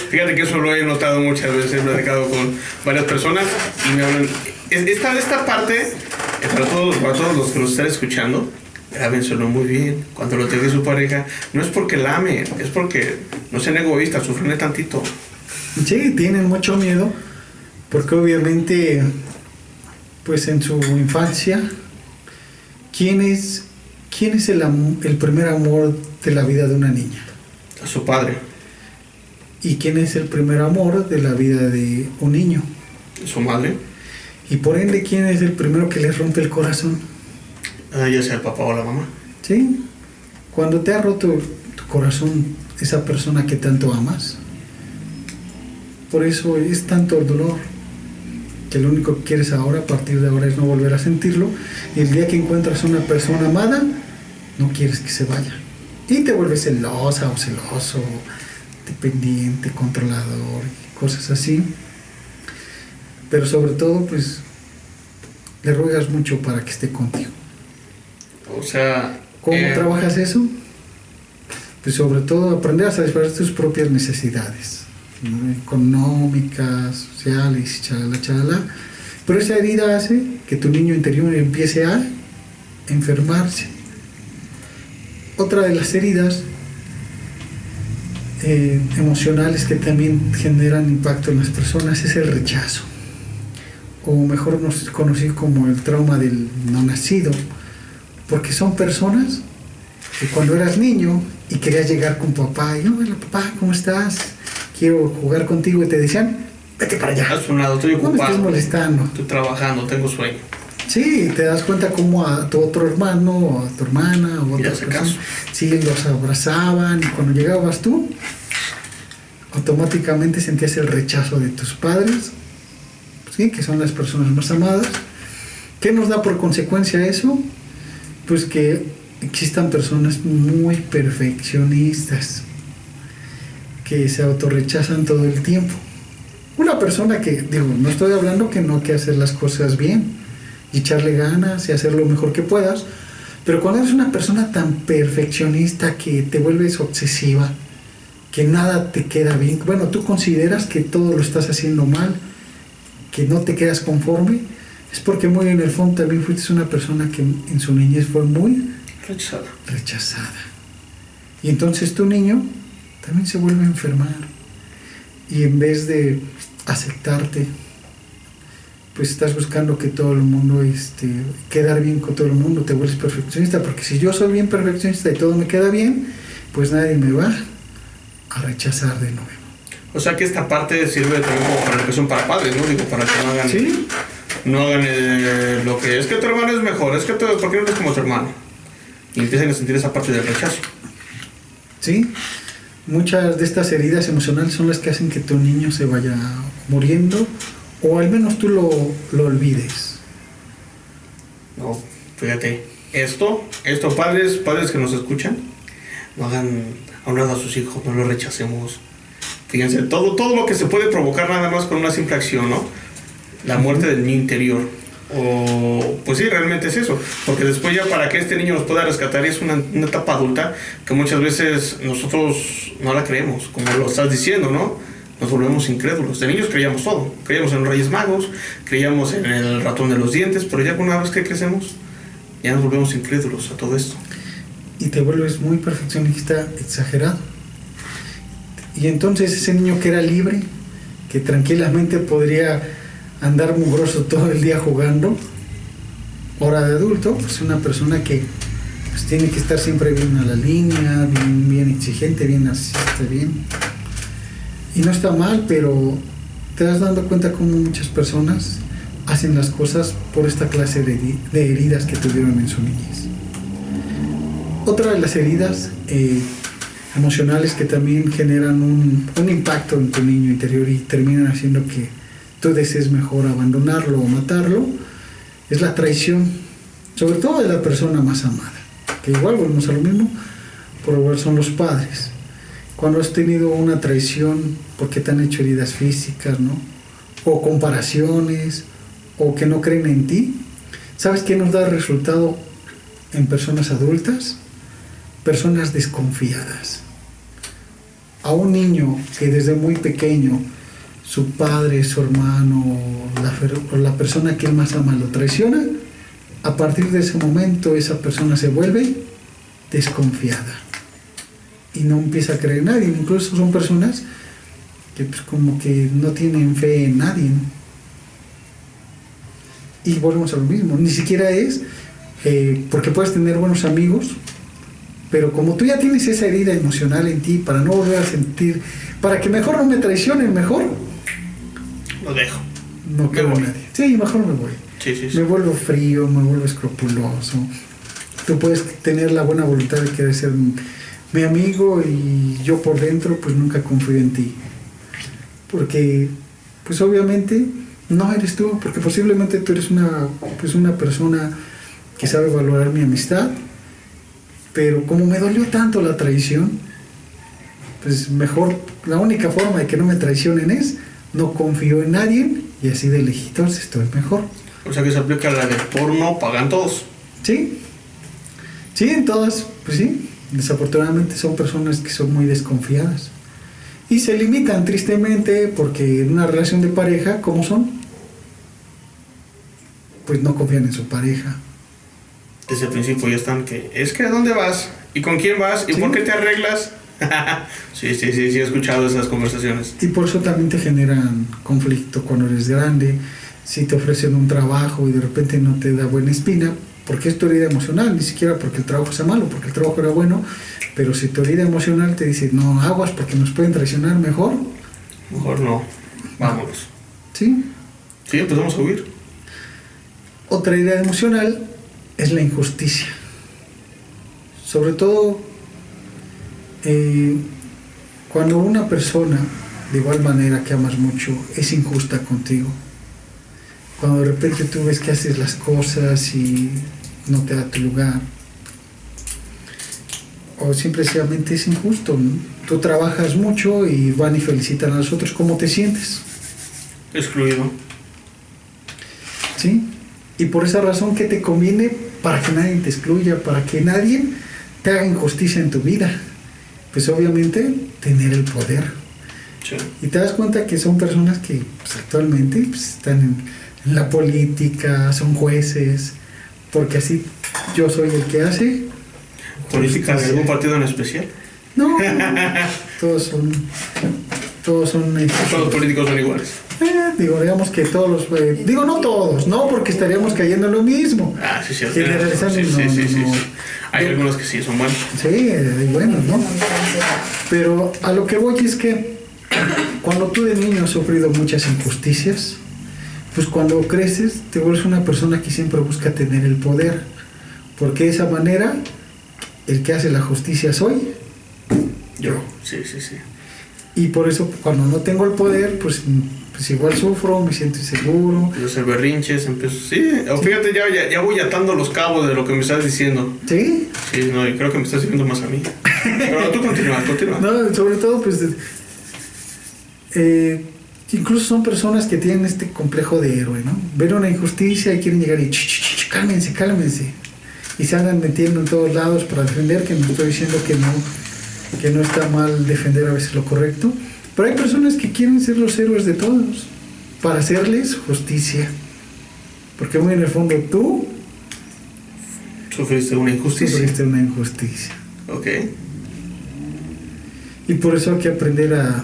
Fíjate que eso lo he notado muchas veces, he platicado con varias personas y me hablan. Esta parte, para todos los que nos están escuchando, grábenselo muy bien. Cuando lo tenga su pareja, no es porque la amen, es porque no sean egoístas, sufren tantito. Sí, tienen mucho miedo, porque obviamente, pues en su infancia, ¿quién es el primer amor de la vida de una niña? A su padre. ¿Y quién es el primer amor de la vida de un niño? Su madre. Y por ende, ¿quién es el primero que les rompe el corazón? Ya sea el papá o la mamá. ¿Sí? Cuando te ha roto tu corazón esa persona que tanto amas, por eso es tanto el dolor, que lo único que quieres ahora, a partir de ahora, es no volver a sentirlo. Y el día que encuentras una persona amada, no quieres que se vaya. Y te vuelves celosa o celoso, dependiente, controlador, cosas así. Pero sobre todo, pues, le ruegas mucho para que esté contigo. O sea... ¿Cómo trabajas eso? Pues sobre todo aprender a satisfacer tus propias necesidades, ¿no? Económicas, sociales, chalala, chalala. Pero esa herida hace que tu niño interior empiece a enfermarse. Otra de las heridas emocionales que también generan impacto en las personas es el rechazo, o mejor conocido como el trauma del no nacido, porque son personas que cuando eras niño y querías llegar con papá y hola papá, ¿cómo estás? Quiero jugar contigo, y te decían, vete para allá. Haz un lado, estoy ocupado. No me estés molestando. Estoy trabajando, tengo sueño. Sí, te das cuenta como a tu otro hermano, o a tu hermana, o a otra persona, sí, los abrazaban, y cuando llegabas tú, automáticamente sentías el rechazo de tus padres, ¿sí? Que son las personas más amadas. ¿Qué nos da por consecuencia eso? Pues que existan personas muy perfeccionistas, que se autorrechazan todo el tiempo. Una persona que, digo, no estoy hablando que no hay que hacer las cosas bien, y echarle ganas y hacer lo mejor que puedas, pero cuando eres una persona tan perfeccionista que te vuelves obsesiva, que nada te queda bien, bueno, tú consideras que todo lo estás haciendo mal, que no te quedas conforme, es porque muy en el fondo también fuiste una persona que en su niñez fue muy rechazada. Y entonces tu niño también se vuelve a enfermar, y en vez de aceptarte, pues estás buscando que todo el mundo, quedar bien con todo el mundo, te vuelves perfeccionista, porque si yo soy bien perfeccionista y todo me queda bien, pues nadie me va a rechazar de nuevo. O sea que esta parte sirve también como para educación para padres, ¿no? Digo, para que no hagan, ¿sí? No hagan lo que es que tu hermano es mejor, es que ¿por qué no eres como tu hermano? Y empiezan a sentir esa parte del rechazo. Sí, muchas de estas heridas emocionales son las que hacen que tu niño se vaya muriendo, o al menos tú lo olvides. No, fíjate, esto padres que nos escuchan, no hagan a un lado a sus hijos, no los rechacemos. Fíjense, todo lo que se puede provocar nada más con una simple acción, ¿no? La muerte del niño interior. O, pues sí, realmente es eso. Porque después ya para que este niño nos pueda rescatar es una etapa adulta que muchas veces nosotros no la creemos, como lo estás diciendo, ¿no? Nos volvemos incrédulos. De niños creíamos todo. Creíamos en los Reyes Magos, creíamos en el ratón de los dientes, pero ya una vez que crecemos, ya nos volvemos incrédulos a todo esto. Y te vuelves muy perfeccionista, exagerado. Y entonces ese niño que era libre, que tranquilamente podría andar mugroso todo el día jugando, ahora de adulto, pues una persona que pues tiene que estar siempre bien a la línea, bien exigente, bien narcisista, bien. Y no está mal, pero te das dando cuenta cómo muchas personas hacen las cosas por esta clase de heridas que tuvieron en su niñez. Otra de las heridas emocionales que también generan un impacto en tu niño interior y terminan haciendo que tú desees mejor abandonarlo o matarlo, es la traición, sobre todo de la persona más amada, que igual volvemos a lo mismo, por igual son los padres. Cuando has tenido una traición porque te han hecho heridas físicas, ¿no? O comparaciones, o que no creen en ti, ¿sabes qué nos da resultado en personas adultas? Personas desconfiadas. A un niño que desde muy pequeño su padre, su hermano o la persona que él más ama lo traiciona, a partir de ese momento esa persona se vuelve desconfiada y no empieza a creer en nadie. Incluso son personas que pues como que no tienen fe en nadie, ¿no? Y volvemos a lo mismo, ni siquiera es porque puedes tener buenos amigos, pero como tú ya tienes esa herida emocional en ti, para no volver a sentir, para que mejor no me traicionen, mejor lo dejo. No quiero a nadie. Sí, mejor me voy. Sí. Me vuelvo frío, me vuelvo escrupuloso. Tú puedes tener la buena voluntad de querer ser mi amigo y yo por dentro pues nunca confío en ti. Porque pues obviamente no eres tú, porque posiblemente tú eres una persona que sabe valorar mi amistad pero como me dolió tanto la traición, pues mejor, la única forma de que no me traicionen es no confío en nadie y así de lejitos estoy mejor. O sea que se aplica la de porno, pagan todos. Sí, sí, en todas, pues sí, desafortunadamente son personas que son muy desconfiadas y se limitan tristemente porque en una relación de pareja, ¿cómo son? Pues no confían en su pareja. Desde el principio ya están que, es que ¿a dónde vas? ¿Y con quién vas? ¿Y Sí. por qué te arreglas? Sí, he escuchado esas conversaciones. Y por eso también te generan conflicto cuando eres grande. Si te ofrecen un trabajo y de repente no te da buena espina, porque es tu herida emocional, ni siquiera porque el trabajo sea malo, porque el trabajo era bueno, pero si tu herida emocional te dice, no, aguas porque nos pueden traicionar, mejor. Mejor no, vámonos. ¿Sí? Sí, empezamos a huir. Otra herida emocional es la injusticia. Sobre todo cuando una persona, de igual manera que amas mucho, es injusta contigo. Cuando de repente tú ves que haces las cosas y no te da tu lugar. O simplemente es injusto, ¿no? Tú trabajas mucho y van y felicitan a los otros. ¿Cómo te sientes? Excluido. ¿Sí? Y por esa razón, ¿qué te conviene? Para que nadie te excluya, para que nadie te haga injusticia en tu vida. Pues obviamente tener el poder. Sí. Y te das cuenta que son personas que pues, actualmente pues, están en la política, son jueces, porque así yo soy el que hace. ¿Política de algún partido en especial? No, todos son Todos los políticos son iguales. digo, digamos que todos los... digo, no todos, no, porque estaríamos cayendo en lo mismo. Ah, sí, sí. Generalizando, Sí, no, sí. no. Hay algunos que sí son buenos. Sí, hay buenos, ¿no? Pero a lo que voy es que cuando tú de niño has sufrido muchas injusticias, pues cuando creces te vuelves una persona que siempre busca tener el poder, porque de esa manera el que hace la justicia soy yo. Sí. Y por eso cuando no tengo el poder, pues igual sufro, me siento inseguro. Empiezo a hacer berrinches, sí. Fíjate, ya voy atando los cabos de lo que me estás diciendo. ¿Sí? Sí, no, y creo que me estás diciendo más a mí. Pero tú continúa. No, sobre todo, pues, incluso son personas que tienen este complejo de héroe, ¿no? Ven una injusticia y quieren llegar y cálmense. Y se andan metiendo en todos lados para defender, que no estoy diciendo que no está mal defender a veces lo correcto. Pero hay personas que quieren ser los héroes de todos para hacerles justicia. Porque muy en el fondo tú sufriste una injusticia. Sufriste una injusticia. Ok. Y por eso hay que aprender a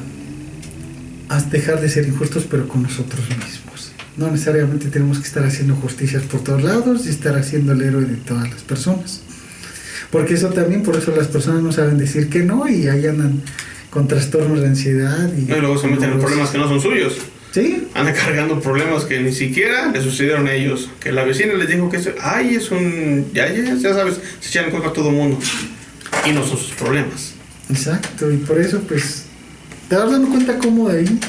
dejar de ser injustos, pero con nosotros mismos. No necesariamente tenemos que estar haciendo justicias por todos lados y estar haciendo el héroe de todas las personas. Porque eso también, por eso las personas no saben decir que no y ahí andan con trastornos de ansiedad. Y luego se meten en problemas que no son suyos. ¿Sí? Andan cargando problemas que ni siquiera le sucedieron a ellos. Que la vecina les dijo que es un... Ya sabes, se echan en culpa a todo el mundo. Y no son sus problemas. Exacto, y por eso pues te vas dando cuenta cómo de ahí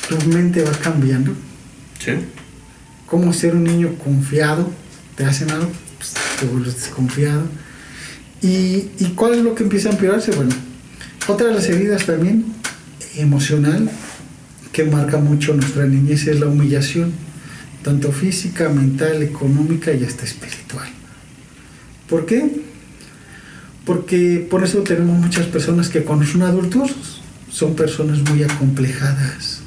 tu mente va cambiando. Sí. Cómo ser un niño confiado, te hacen algo, pues te vuelves desconfiado. ¿Y cuál es lo que empieza a empeorarse? Bueno, otra de las heridas también emocional que marca mucho nuestra niñez es la humillación, tanto física, mental, económica y hasta espiritual. ¿Por qué? Porque por eso tenemos muchas personas que cuando son adultos son personas muy acomplejadas.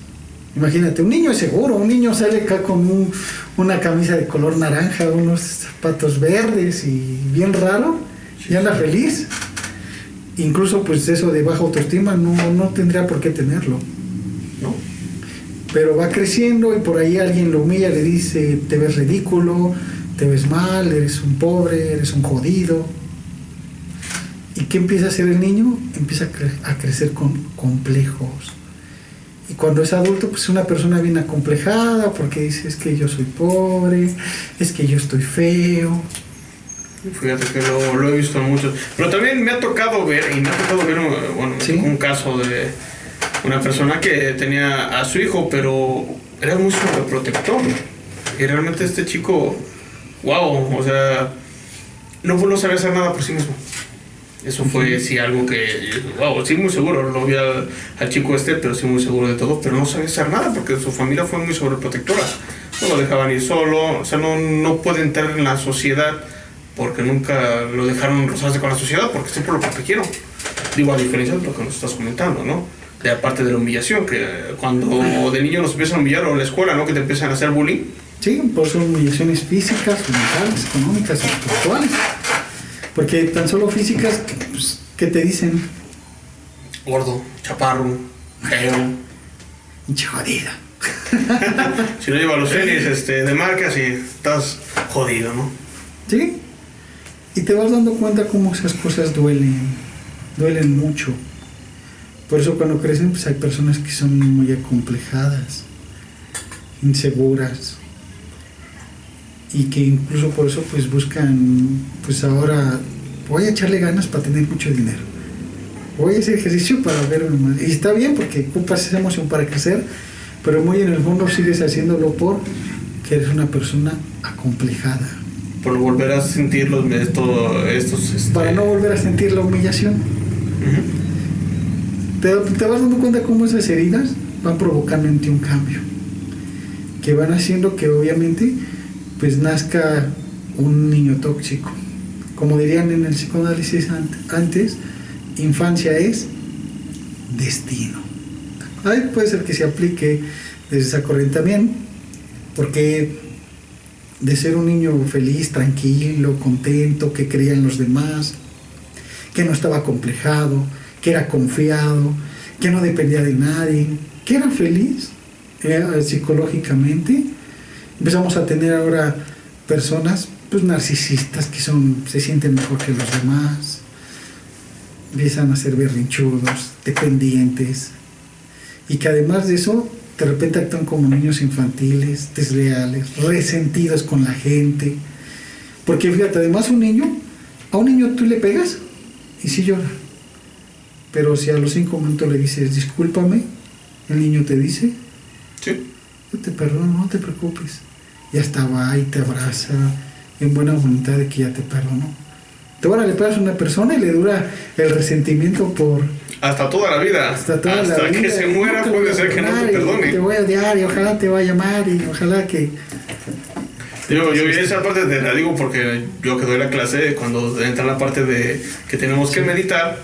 Imagínate, un niño es seguro, un niño sale acá con una camisa de color naranja, unos zapatos verdes y bien raro, y anda feliz. Incluso pues eso de baja autoestima no tendría por qué tenerlo, ¿no? Pero va creciendo y por ahí alguien lo humilla, le dice, te ves ridículo, te ves mal, eres un pobre, eres un jodido. ¿Y qué empieza a hacer el niño? Empieza a crecer con complejos. Y cuando es adulto, pues es una persona bien acomplejada porque dice, es que yo soy pobre, es que yo estoy feo. Fíjate que lo he visto mucho. Pero también me ha tocado ver, ¿Sí? Un caso de una persona que tenía a su hijo, pero era muy sobreprotector. Y realmente este chico, wow, o sea, no sabía hacer nada por sí mismo. Eso fue sí algo que, wow, sí muy seguro, no vi al chico pero sí muy seguro de todo, pero no sabía hacer nada porque su familia fue muy sobreprotectora. No lo dejaban ir solo, o sea, no puede entrar en la sociedad porque nunca lo dejaron rozarse con la sociedad porque siempre lo protegieron. Digo, a diferencia de lo que nos estás comentando, ¿no? De aparte de la humillación, que cuando de niño nos empiezan a humillar o en la escuela, ¿no? Que te empiezan a hacer bullying. Sí, por son humillaciones físicas, mentales, económicas, espirituales. Porque tan solo físicas, pues, ¿qué te dicen? Gordo, chaparro, feo. Hinche jodida. Si no llevas los tenis de marca, sí, estás jodido, ¿no? Sí. Y te vas dando cuenta cómo esas cosas duelen mucho. Por eso cuando crecen, pues hay personas que son muy acomplejadas, inseguras. Y que incluso por eso pues buscan, pues ahora voy a echarle ganas para tener mucho dinero. Voy a hacer ejercicio para verme más. Y está bien porque ocupas esa emoción para crecer, pero muy en el fondo sigues haciéndolo por que eres una persona acomplejada. Por volver a sentir estos... Para no volver a sentir la humillación. Te vas dando cuenta cómo esas heridas van provocando en ti un cambio. Que van haciendo que obviamente pues nazca un niño tóxico. Como dirían en el psicoanálisis antes, infancia es destino. Ahí puede ser que se aplique desde esa corriente también, porque de ser un niño feliz, tranquilo, contento, que creía en los demás, que no estaba acomplejado, que era confiado, que no dependía de nadie, que era feliz psicológicamente, empezamos a tener ahora personas pues narcisistas que se sienten mejor que los demás, empiezan a ser berrinchudos, dependientes, y que además de eso de repente actúan como niños infantiles, desleales, resentidos con la gente. Porque fíjate, además a un niño tú le pegas y sí llora, pero si a los 5 minutos le dices discúlpame, el niño te dice sí, yo te perdono, no te preocupes. Y hasta va y te abraza en buena voluntad de que ya te perdonó. Ahora le pegas a una persona y le dura el resentimiento por... Hasta toda la vida. Hasta que vida. se muera No puede ser que no te perdone. Te voy a odiar y ojalá te vaya a llamar y ojalá que... Yo vi esa parte, la digo porque yo que doy la clase, cuando entra la parte de que tenemos que meditar,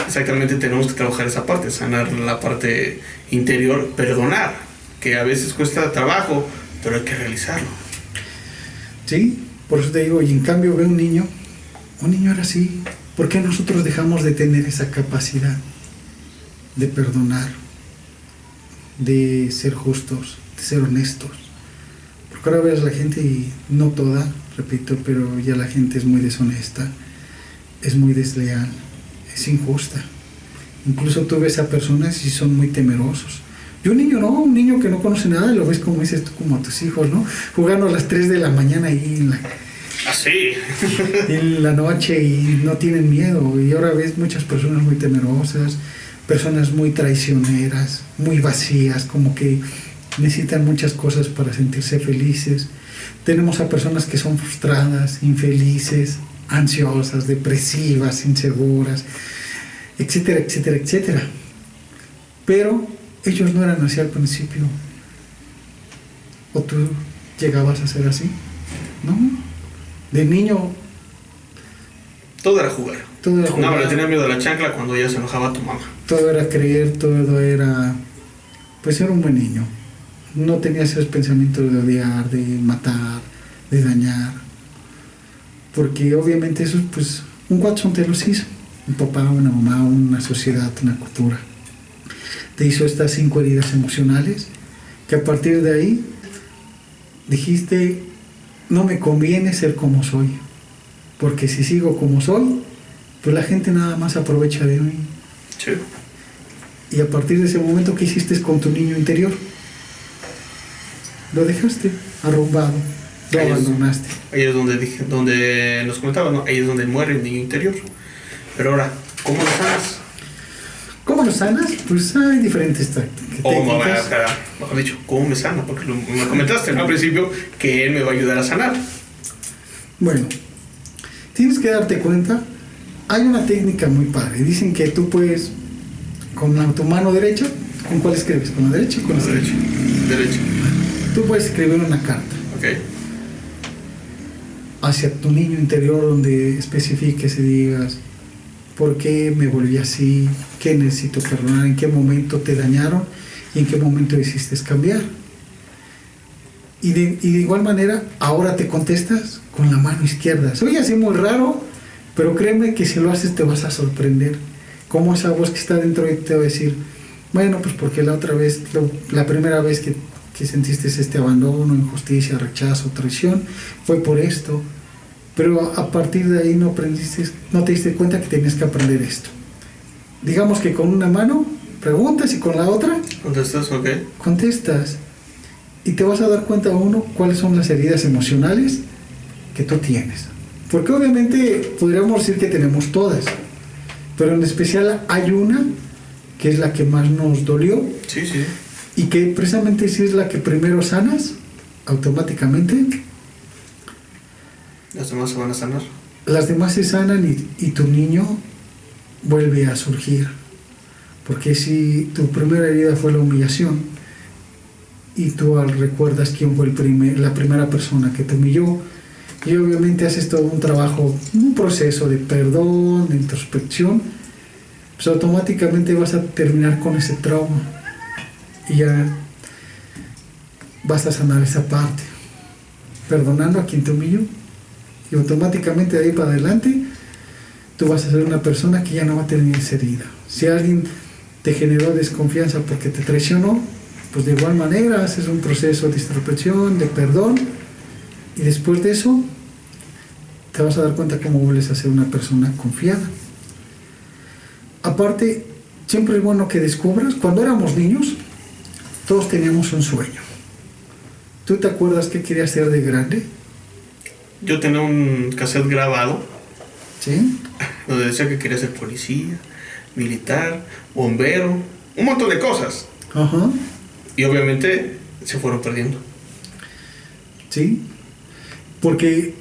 exactamente tenemos que trabajar esa parte, sanar la parte interior, perdonar, que a veces cuesta trabajo, pero hay que realizarlo. Sí, por eso te digo, y en cambio ve un niño era así. ¿Por qué nosotros dejamos de tener esa capacidad de perdonar, de ser justos, de ser honestos? Porque ahora ves a la gente, y no toda, repito, pero ya la gente es muy deshonesta, es muy desleal, es injusta. Incluso tú ves a personas y son muy temerosos. Y un niño que no conoce nada, lo ves como dices tú, como a tus hijos, ¿no? Jugando a las 3 de la mañana ahí en la noche y no tienen miedo. Y ahora ves muchas personas muy temerosas, personas muy traicioneras, muy vacías, como que necesitan muchas cosas para sentirse felices. Tenemos a personas que son frustradas, infelices, ansiosas, depresivas, inseguras, etcétera, etcétera, etcétera. Pero ellos no eran así al principio. ¿O tú llegabas a ser así? ¿No? De niño... Todo era jugar. Todo era jugar. No, le tenía miedo a la chancla cuando ella se enojaba a tu mamá. Todo era creer, todo era... Pues era un buen niño. No tenía esos pensamientos de odiar, de matar, de dañar. Porque obviamente eso, pues, un Watson te los hizo. Un papá, una mamá, una sociedad, una cultura. Te hizo estas 5 heridas emocionales, que a partir de ahí dijiste, no me conviene ser como soy, porque si sigo como soy, pues la gente nada más aprovecha de mí. Sí. Y a partir de ese momento, ¿qué hiciste con tu niño interior? Lo dejaste arrumbado, lo abandonaste. Ahí es donde nos comentaban, ¿no? Ahí es donde muere el niño interior. Pero ahora, ¿cómo lo sanas? ¿Cómo lo sanas? Pues hay diferentes técnicas. Mejor dicho, ¿cómo me sana? Porque me comentaste al principio que él me va a ayudar a sanar. Bueno, tienes que darte cuenta, hay una técnica muy padre. Dicen que tú puedes, tu mano derecha, ¿con cuál escribes? ¿Con la derecha o con la Derecho. Derecho. Tú puedes escribir una carta Ok. hacia tu niño interior donde especifiques y digas, ¿por qué me volví así? ¿Qué necesito perdonar? ¿En qué momento te dañaron? ¿Y en qué momento decidiste cambiar? Y de igual manera, ahora te contestas con la mano izquierda. Se oye así muy raro, pero créeme que si lo haces te vas a sorprender. Como esa voz que está dentro de ti te va a decir, bueno, pues porque la otra vez, la primera vez que sentiste este abandono, injusticia, rechazo, traición, fue por esto. Pero a partir de ahí no te diste cuenta que tenías que aprender esto. Digamos que con una mano preguntas y con la otra ¿Contestas? Ok. contestas. Y te vas a dar cuenta, uno, cuáles son las heridas emocionales que tú tienes. Porque obviamente podríamos decir que tenemos todas, pero en especial hay una que es la que más nos dolió Sí, sí. y que precisamente si es la que primero sanas, automáticamente Las demás se van a sanar. las demás se sanan y tu niño vuelve a surgir. Porque si tu primera herida fue la humillación y tú recuerdas quién fue la primera persona que te humilló, y obviamente haces todo un trabajo, un proceso de perdón, de introspección, pues automáticamente vas a terminar con ese trauma y ya vas a sanar esa parte, perdonando a quien te humilló, y automáticamente de ahí para adelante tú vas a ser una persona que ya no va a tener esa herida. Si alguien te generó desconfianza porque te traicionó, pues de igual manera haces un proceso de introspección, de perdón, y después de eso te vas a dar cuenta cómo vuelves a ser una persona confiada. Aparte, siempre es bueno que descubras, cuando éramos niños, todos teníamos un sueño. ¿Tú te acuerdas qué querías ser de grande? Yo tenía un cassette grabado ¿Sí? donde decía que quería ser policía, militar, bombero, un montón de cosas. Ajá. Y obviamente se fueron perdiendo. ¿Sí? Porque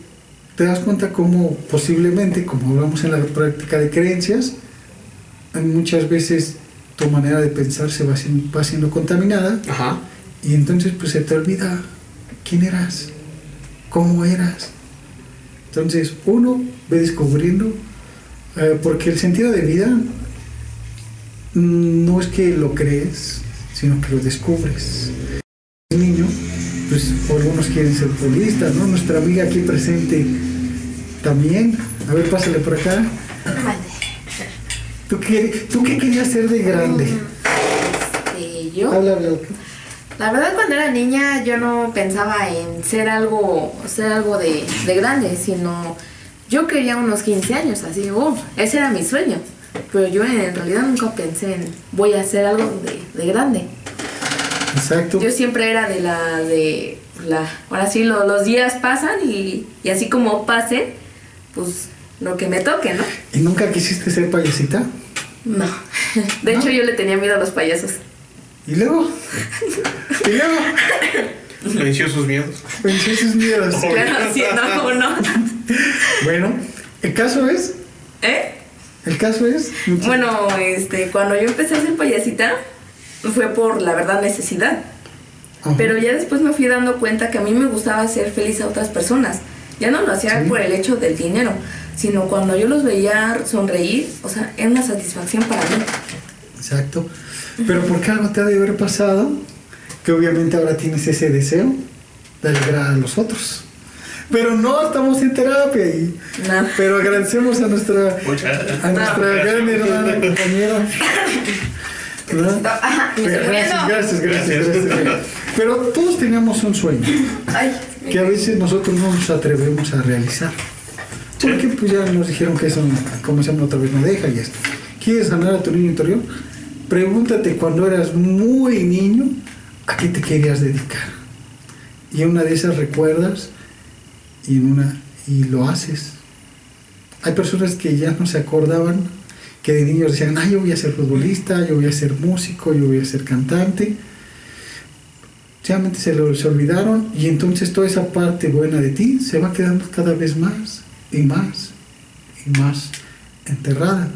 te das cuenta cómo posiblemente, como hablamos en la práctica de creencias, muchas veces tu manera de pensar va siendo contaminada. Ajá. Y entonces pues se te olvida quién eras, cómo eras. Entonces uno ve descubriendo, porque el sentido de vida no es que lo crees, sino que lo descubres. El niño, pues algunos quieren ser futbolistas, ¿no? Nuestra amiga aquí presente también. A ver, pásale por acá. ¿Tú qué querías ser de grande? Yo, Habla. la verdad, cuando era niña yo no pensaba en ser algo de grande, sino yo quería unos 15 años, así, ese era mi sueño. Pero yo en realidad nunca pensé en voy a hacer algo de grande. Exacto. Yo siempre era ahora sí los días pasan y así como pasen, pues lo que me toque, ¿no? ¿Y nunca quisiste ser payasita? No. De hecho, yo le tenía miedo a los payasos. ¿Y luego? Venció sus miedos. Venció sus miedos. Claro, sí, no, uno. Bueno, el caso es... Bueno, cuando yo empecé a ser payasita, fue por la verdad necesidad. Ajá. Pero ya después me fui dando cuenta que a mí me gustaba hacer feliz a otras personas. Ya no lo hacía Sí. por el hecho del dinero, sino cuando yo los veía sonreír, o sea, era una satisfacción para mí. Exacto. Pero ¿por qué algo te ha de haber pasado? Que obviamente ahora tienes ese deseo de alegrar a los otros. Pero no, estamos en terapia y... No. Pero agradecemos a nuestra gran hermana, compañera. ¿Verdad? Me estoy muriendo. Gracias. Pero todos teníamos un sueño Ay, que a veces nosotros no nos atrevemos a realizar. Porque pues ya nos dijeron que eso, como se llama otra vez, no deja y esto. ¿Quieres sanar a tu niño interior? Pregúntate cuando eras muy niño a qué te querías dedicar. Y en una de esas recuerdas y lo haces. Hay personas que ya no se acordaban, que de niños decían, yo voy a ser futbolista, yo voy a ser músico, yo voy a ser cantante. Realmente se olvidaron y entonces toda esa parte buena de ti se va quedando cada vez más y más y más enterrada.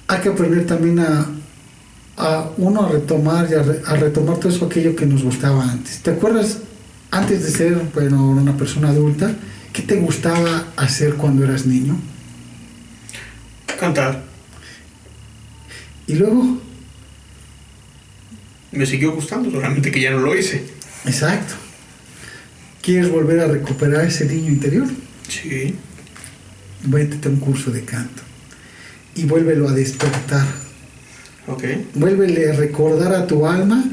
Hay que aprender también a retomar y a retomar todo eso, aquello que nos gustaba antes. ¿Te acuerdas, antes de ser una persona adulta, qué te gustaba hacer cuando eras niño? Cantar. Y luego, me siguió gustando, solamente que ya no lo hice. exacto. ¿Quieres volver a recuperar ese niño interior? Sí. Vétete a un curso de canto y vuélvelo a despertar. Ok. Vuélvele a recordar a tu alma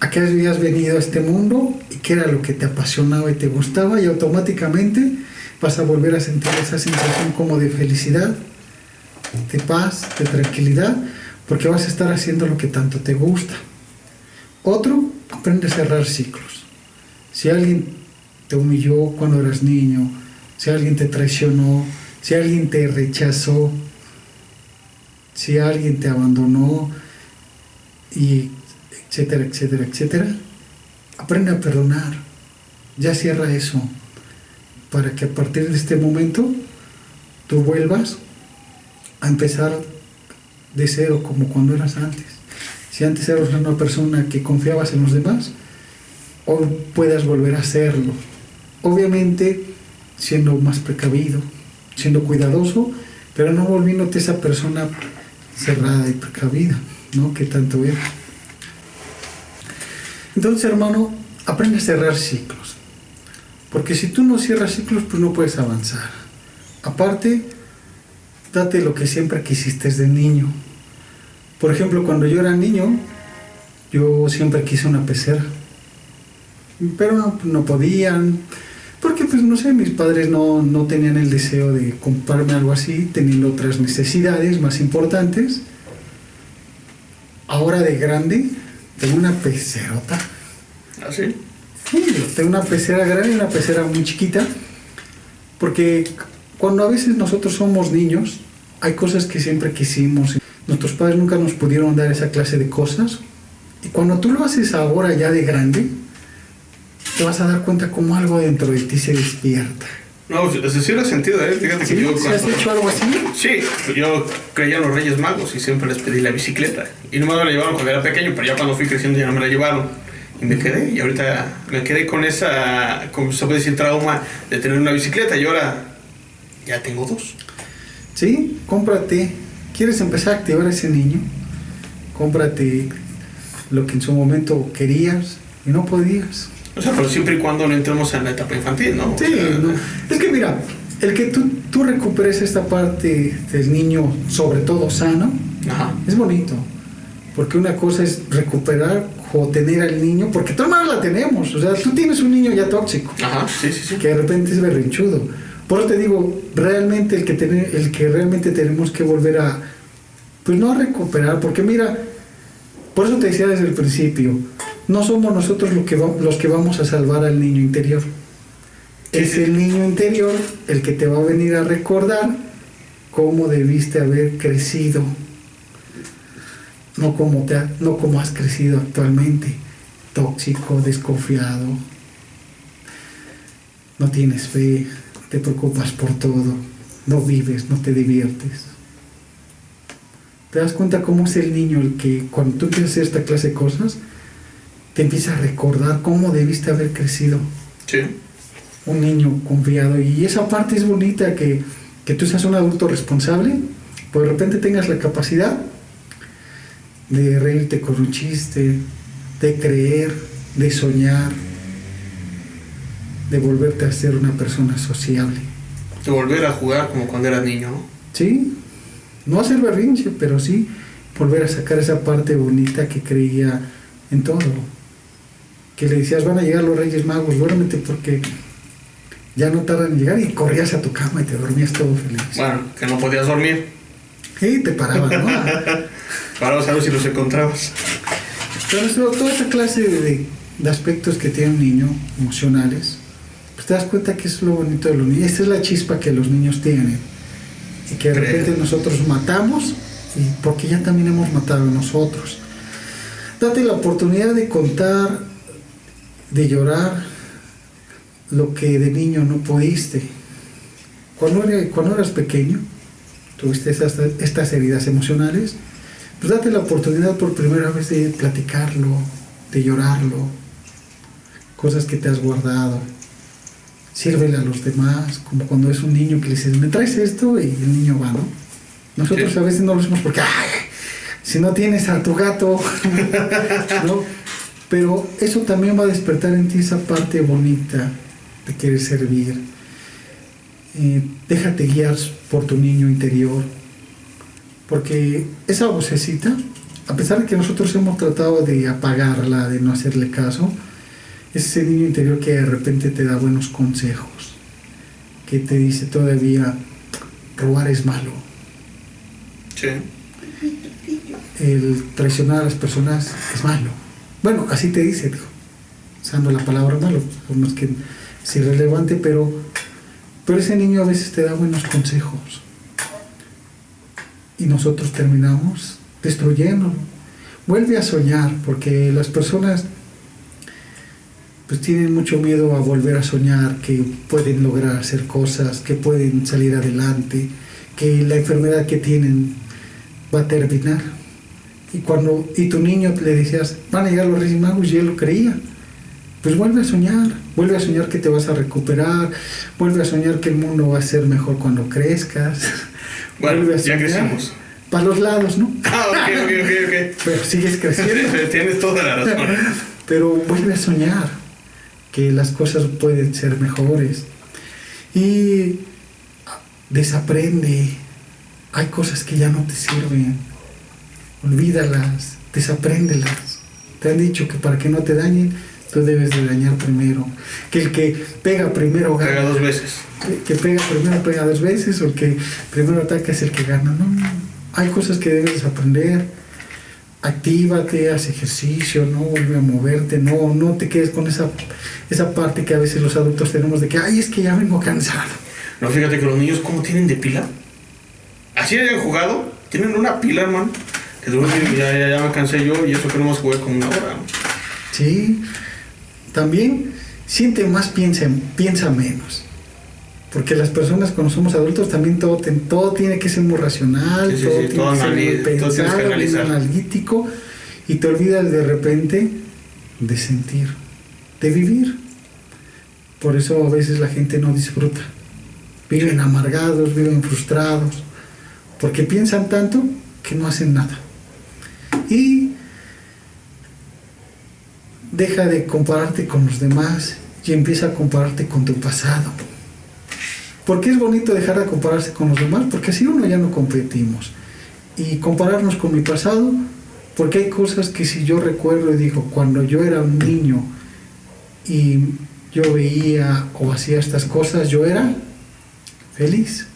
a qué habías venido a este mundo y qué era lo que te apasionaba y te gustaba, y automáticamente vas a volver a sentir esa sensación como de felicidad, de paz, de tranquilidad, porque vas a estar haciendo lo que tanto te gusta. Otro, aprende a cerrar ciclos. Si alguien te humilló cuando eras niño, si alguien te traicionó, si alguien te rechazó, si alguien te abandonó, y etcétera, etcétera, etcétera, aprende a perdonar. Ya cierra eso, para que a partir de este momento tú vuelvas a empezar de cero, como cuando eras antes. Si antes eras una persona que confiabas en los demás, hoy puedas volver a hacerlo. Obviamente siendo más precavido, siendo cuidadoso, pero no volviéndote esa persona cerrada y precavida, ¿no? Que tanto es. Entonces, hermano, aprende a cerrar ciclos. Porque si tú no cierras ciclos, pues no puedes avanzar. Aparte, date lo que siempre quisiste desde niño. Por ejemplo, cuando yo era niño, yo siempre quise una pecera. Pero no podían, porque pues no sé, mis padres no tenían el deseo de comprarme algo así, teniendo otras necesidades más importantes. Ahora de grande, tengo una pecerota. ¿Ah, sí? Sí, tengo una pecera grande y una pecera muy chiquita, porque cuando a veces nosotros somos niños, hay cosas que siempre quisimos. Nuestros padres nunca nos pudieron dar esa clase de cosas. Y cuando tú lo haces ahora ya de grande, te vas a dar cuenta cómo algo dentro de ti se despierta. No, eso sí lo he sentido, ¿eh? Fíjate ¿Sí? que yo... ¿Sí has hecho algo así? Sí, yo creía en los Reyes Magos y siempre les pedí la bicicleta. Y no me la llevaron cuando era pequeño, pero ya cuando fui creciendo ya no me la llevaron. Y me quedé, y ahorita me quedé con esa, como se puede decir, trauma de tener una bicicleta, y ahora ya tengo dos. Sí, cómprate. ¿Quieres empezar a activar a ese niño? Cómprate lo que en su momento querías y no podías. O sea, pero siempre y cuando no entremos en la etapa infantil, ¿no? Sí, O sea, no. Es que mira, el que tú recuperes esta parte del niño, sobre todo sano, Ajá. es bonito. Porque una cosa es recuperar o tener al niño, porque todas la tenemos. O sea, tú tienes un niño ya tóxico, Ajá, sí. que de repente es berrinchudo. Por eso te digo, realmente el que realmente tenemos que volver a, pues no a recuperar, porque mira, por eso te decía desde el principio, no somos nosotros los que vamos a salvar al niño interior. Es el niño interior el que te va a venir a recordar cómo debiste haber crecido, no como has crecido actualmente, tóxico, desconfiado, no tienes fe, te preocupas por todo, no vives, no te diviertes. ¿Te das cuenta cómo es el niño el que cuando tú empiezas a hacer esta clase de cosas, te empieza a recordar cómo debiste haber crecido? Sí. Un niño confiado. Y esa parte es bonita, que tú seas un adulto responsable, pues de repente tengas la capacidad de reírte con un chiste, de creer, de soñar, de volverte a ser una persona sociable. De volver a jugar como cuando eras niño, ¿no? Sí, no hacer berrinche, pero sí volver a sacar esa parte bonita que creía en todo. Que le decías, van a llegar los Reyes Magos, duérmete porque ya no tardan en llegar, y corrías a tu cama y te dormías todo feliz. Bueno, que no podías dormir. Y te parabas, ¿no? Parabas a ver si los encontrabas. Pero toda esta clase de aspectos que tiene un niño, emocionales, pues te das cuenta que eso es lo bonito de los niños. Esta es la chispa que los niños tienen. Y que de repente nosotros matamos, y porque ya también hemos matado a nosotros. Date la oportunidad de contar, de llorar lo que de niño no pudiste. cuando eras pequeño, tuviste estas heridas emocionales, pues date la oportunidad por primera vez de platicarlo, de llorarlo, cosas que te has guardado. Sírvele a los demás, como cuando es un niño que le dices, ¿me traes esto? Y el niño va, ¿no? Nosotros Sí. a veces no lo hacemos porque, ¡ay! Si no tienes a tu gato, ¿no? Pero eso también va a despertar en ti esa parte bonita de querer servir. Déjate guiar por tu niño interior, porque esa vocecita, a pesar de que nosotros hemos tratado de apagarla, de no hacerle caso, es ese niño interior que de repente te da buenos consejos, que te dice todavía, robar es malo, Sí. el traicionar a las personas es malo. Bueno, así te dice, digo, usando la palabra malo, por más que es irrelevante, pero ese niño a veces te da buenos consejos. Y nosotros terminamos destruyéndolo. Vuelve a soñar, porque las personas pues tienen mucho miedo a volver a soñar que pueden lograr hacer cosas, que pueden salir adelante, que la enfermedad que tienen va a terminar. Y tu niño le decías, van a llegar los Reyes Magos, y él lo creía. Pues vuelve a soñar que te vas a recuperar, vuelve a soñar que el mundo va a ser mejor cuando crezcas. Bueno, Vuelve a ya soñar crecimos. para los lados, ¿no? Ah, ok. Pero sigues creciendo. Sí, tienes toda la razón. Pero vuelve a soñar que las cosas pueden ser mejores. Y desaprende. Hay cosas que ya no te sirven. Olvídalas, desapréndelas. Te han dicho que para que no te dañen, tú debes de dañar primero. Que el que pega primero gana. Pega 2 veces. Que pega primero pega 2 veces, o el que primero ataca es el que gana. No, hay cosas que debes aprender. Actívate, haz ejercicio, no vuelve a moverte, no te quedes con esa parte que a veces los adultos tenemos de que, ay, es que ya vengo cansado. No, fíjate que los niños, ¿cómo tienen de pila? Así hayan jugado, tienen una pila, hermano. Que duro que ya me cansé yo, y eso que no más jugué como 1 hora, ¿no? Sí, también siente más, piensa menos. Porque las personas cuando somos adultos también todo tiene que ser muy racional, Sí, todo sí, tiene todo que ser muy tienes que pensado, muy analizar. analítico, y te olvidas de repente de sentir, de vivir. Por eso a veces la gente no disfruta. Viven amargados, viven frustrados, porque piensan tanto que no hacen nada. Y deja de compararte con los demás y empieza a compararte con tu pasado. ¿Por qué es bonito dejar de compararse con los demás? Porque así uno ya no competimos. Y compararnos con mi pasado, porque hay cosas que si yo recuerdo y digo, cuando yo era un niño y yo veía o hacía estas cosas, yo era feliz.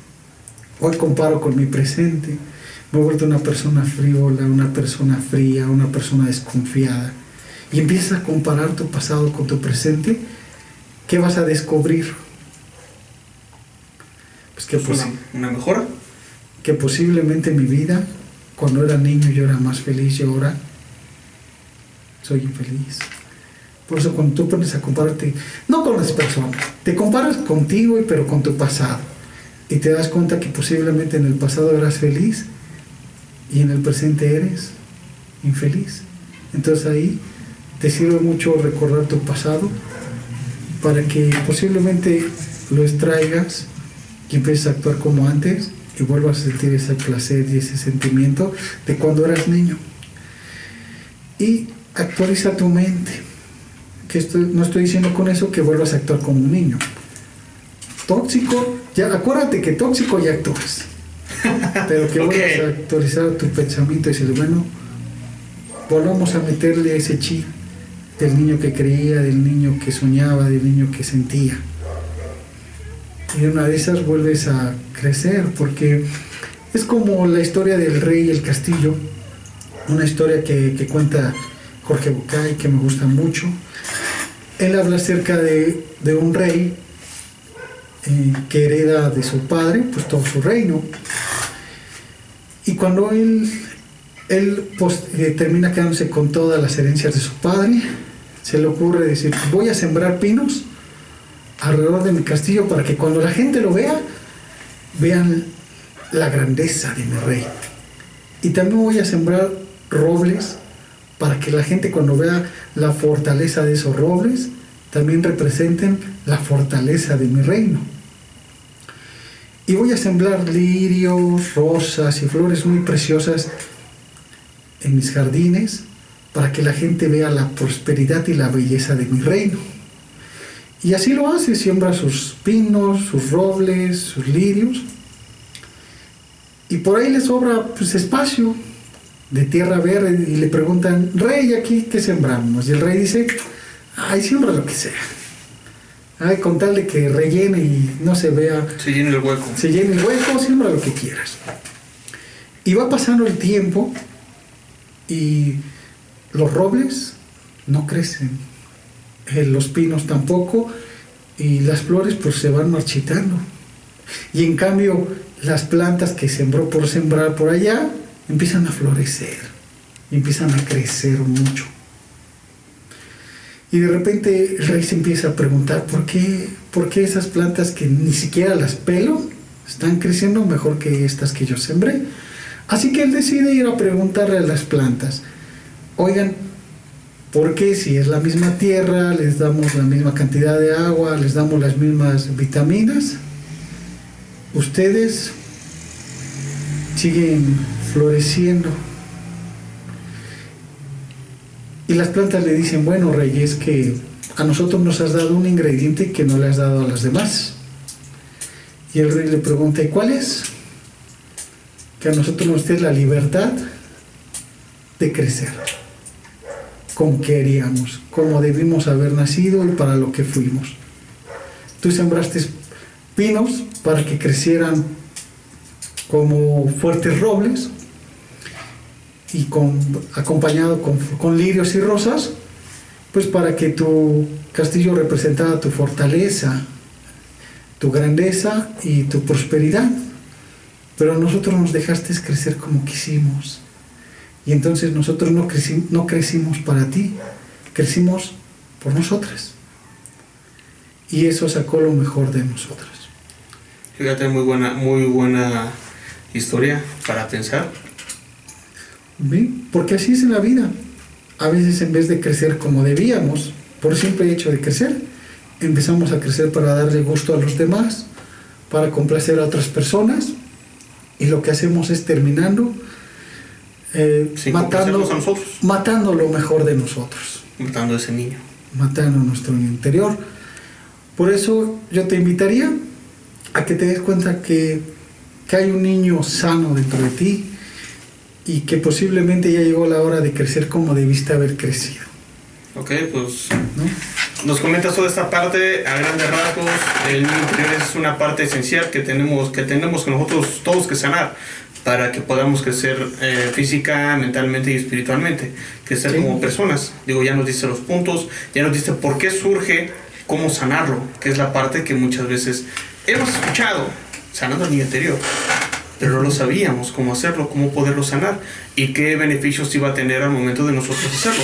Hoy comparo con mi presente, me he vuelto una persona frívola, una persona fría, una persona desconfiada. Y empiezas a comparar tu pasado con tu presente, ¿qué vas a descubrir? Pues que, ¿Una mejora? que posiblemente mi vida, cuando era niño yo era más feliz y ahora soy infeliz. Por eso cuando tú pones a compararte, no con las personas, te comparas contigo, pero con tu pasado. Y te das cuenta que posiblemente en el pasado eras feliz y en el presente eres infeliz. Entonces ahí te sirve mucho recordar tu pasado para que posiblemente lo extraigas y empieces a actuar como antes y vuelvas a sentir ese placer y ese sentimiento de cuando eras niño. Y actualiza tu mente. No estoy diciendo con eso que vuelvas a actuar como un niño. Tóxico, ya acuérdate que tóxico ya actúas. Pero que vuelvas a actualizar tu pensamiento y decir, bueno, volvamos a meterle ese chip del niño que creía, del niño que soñaba, del niño que sentía. Y una de esas vuelves a crecer, porque es como la historia del rey y el castillo, una historia que cuenta Jorge Bucay, que me gusta mucho. Él habla acerca de un rey que hereda de su padre pues todo su reino, y cuando él termina quedándose con todas las herencias de su padre, se le ocurre decir, voy a sembrar pinos alrededor de mi castillo para que cuando la gente lo vea vean la grandeza de mi rey. Y también voy a sembrar robles para que la gente, cuando vea la fortaleza de esos robles, también representen la fortaleza de mi reino. Y voy a sembrar lirios, rosas y flores muy preciosas en mis jardines para que la gente vea la prosperidad y la belleza de mi reino. Y así lo hace, siembra sus pinos, sus robles, sus lirios. Y por ahí le sobra pues espacio de tierra verde y le preguntan, rey, ¿aquí qué sembramos? Y el rey dice, ay, siembra lo que sea. Ay, con tal de que rellene y no se vea. Se llene el hueco. Se llene el hueco, siembra lo que quieras. Y va pasando el tiempo y los robles no crecen, los pinos tampoco, y las flores pues se van marchitando. Y en cambio las plantas que sembró por sembrar por allá empiezan a florecer, empiezan a crecer mucho. Y de repente el rey se empieza a preguntar ¿por qué esas plantas que ni siquiera las pelo están creciendo mejor que estas que yo sembré? Así que él decide ir a preguntarle a las plantas, oigan, ¿por qué si es la misma tierra, les damos la misma cantidad de agua, les damos las mismas vitaminas, ustedes siguen floreciendo? Y las plantas le dicen, bueno, rey, es que a nosotros nos has dado un ingrediente que no le has dado a las demás. Y el rey le pregunta, ¿y cuál es? Que a nosotros nos dé la libertad de crecer, como queríamos, como debimos haber nacido y para lo que fuimos. Tú sembraste pinos para que crecieran como fuertes robles y acompañado con lirios y rosas, pues para que tu castillo representara tu fortaleza, tu grandeza y tu prosperidad. Pero a nosotros nos dejaste crecer como quisimos. Y entonces nosotros no crecimos para ti, crecimos por nosotras. Y eso sacó lo mejor de nosotras. Fíjate, muy buena historia para pensar. ¿Ven? Porque así es en la vida. A veces en vez de crecer como debíamos, por simple hecho de crecer, empezamos a crecer para darle gusto a los demás, para complacer a otras personas, y lo que hacemos es terminando matando lo mejor de nosotros. Matando a ese niño. Matando nuestro interior. Por eso yo te invitaría a que te des cuenta que hay un niño sano dentro de ti y que posiblemente ya llegó la hora de crecer como debiste haber crecido. Ok, pues ¿no? Nos comentas toda esta parte a grandes rasgos. El niño interior es una parte esencial que tenemos nosotros todos que sanar para que podamos crecer física, mentalmente y espiritualmente, crecer como personas. Digo, ya nos diste los puntos, ya nos diste por qué surge, cómo sanarlo, que es la parte que muchas veces hemos escuchado, sanando al niño interior, pero no lo sabíamos cómo hacerlo, cómo poderlo sanar y qué beneficios iba a tener al momento de nosotros hacerlo.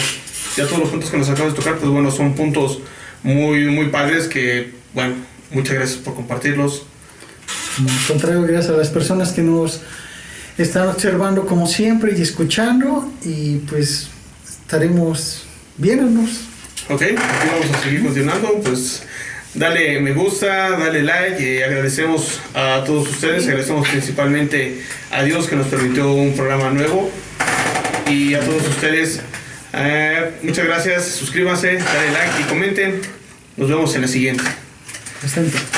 Ya todos los puntos que nos acabas de tocar, pues bueno, son puntos muy, muy padres que, bueno, muchas gracias por compartirlos. Al contrario, gracias a las personas que nos están observando como siempre y escuchando, y pues estaremos viéndonos. Ok, aquí vamos a seguir continuando, pues dale me gusta, dale like, y agradecemos a todos ustedes, agradecemos principalmente a Dios que nos permitió un programa nuevo, y a todos ustedes, muchas gracias, suscríbanse, dale like y comenten, nos vemos en la siguiente. Hasta entonces.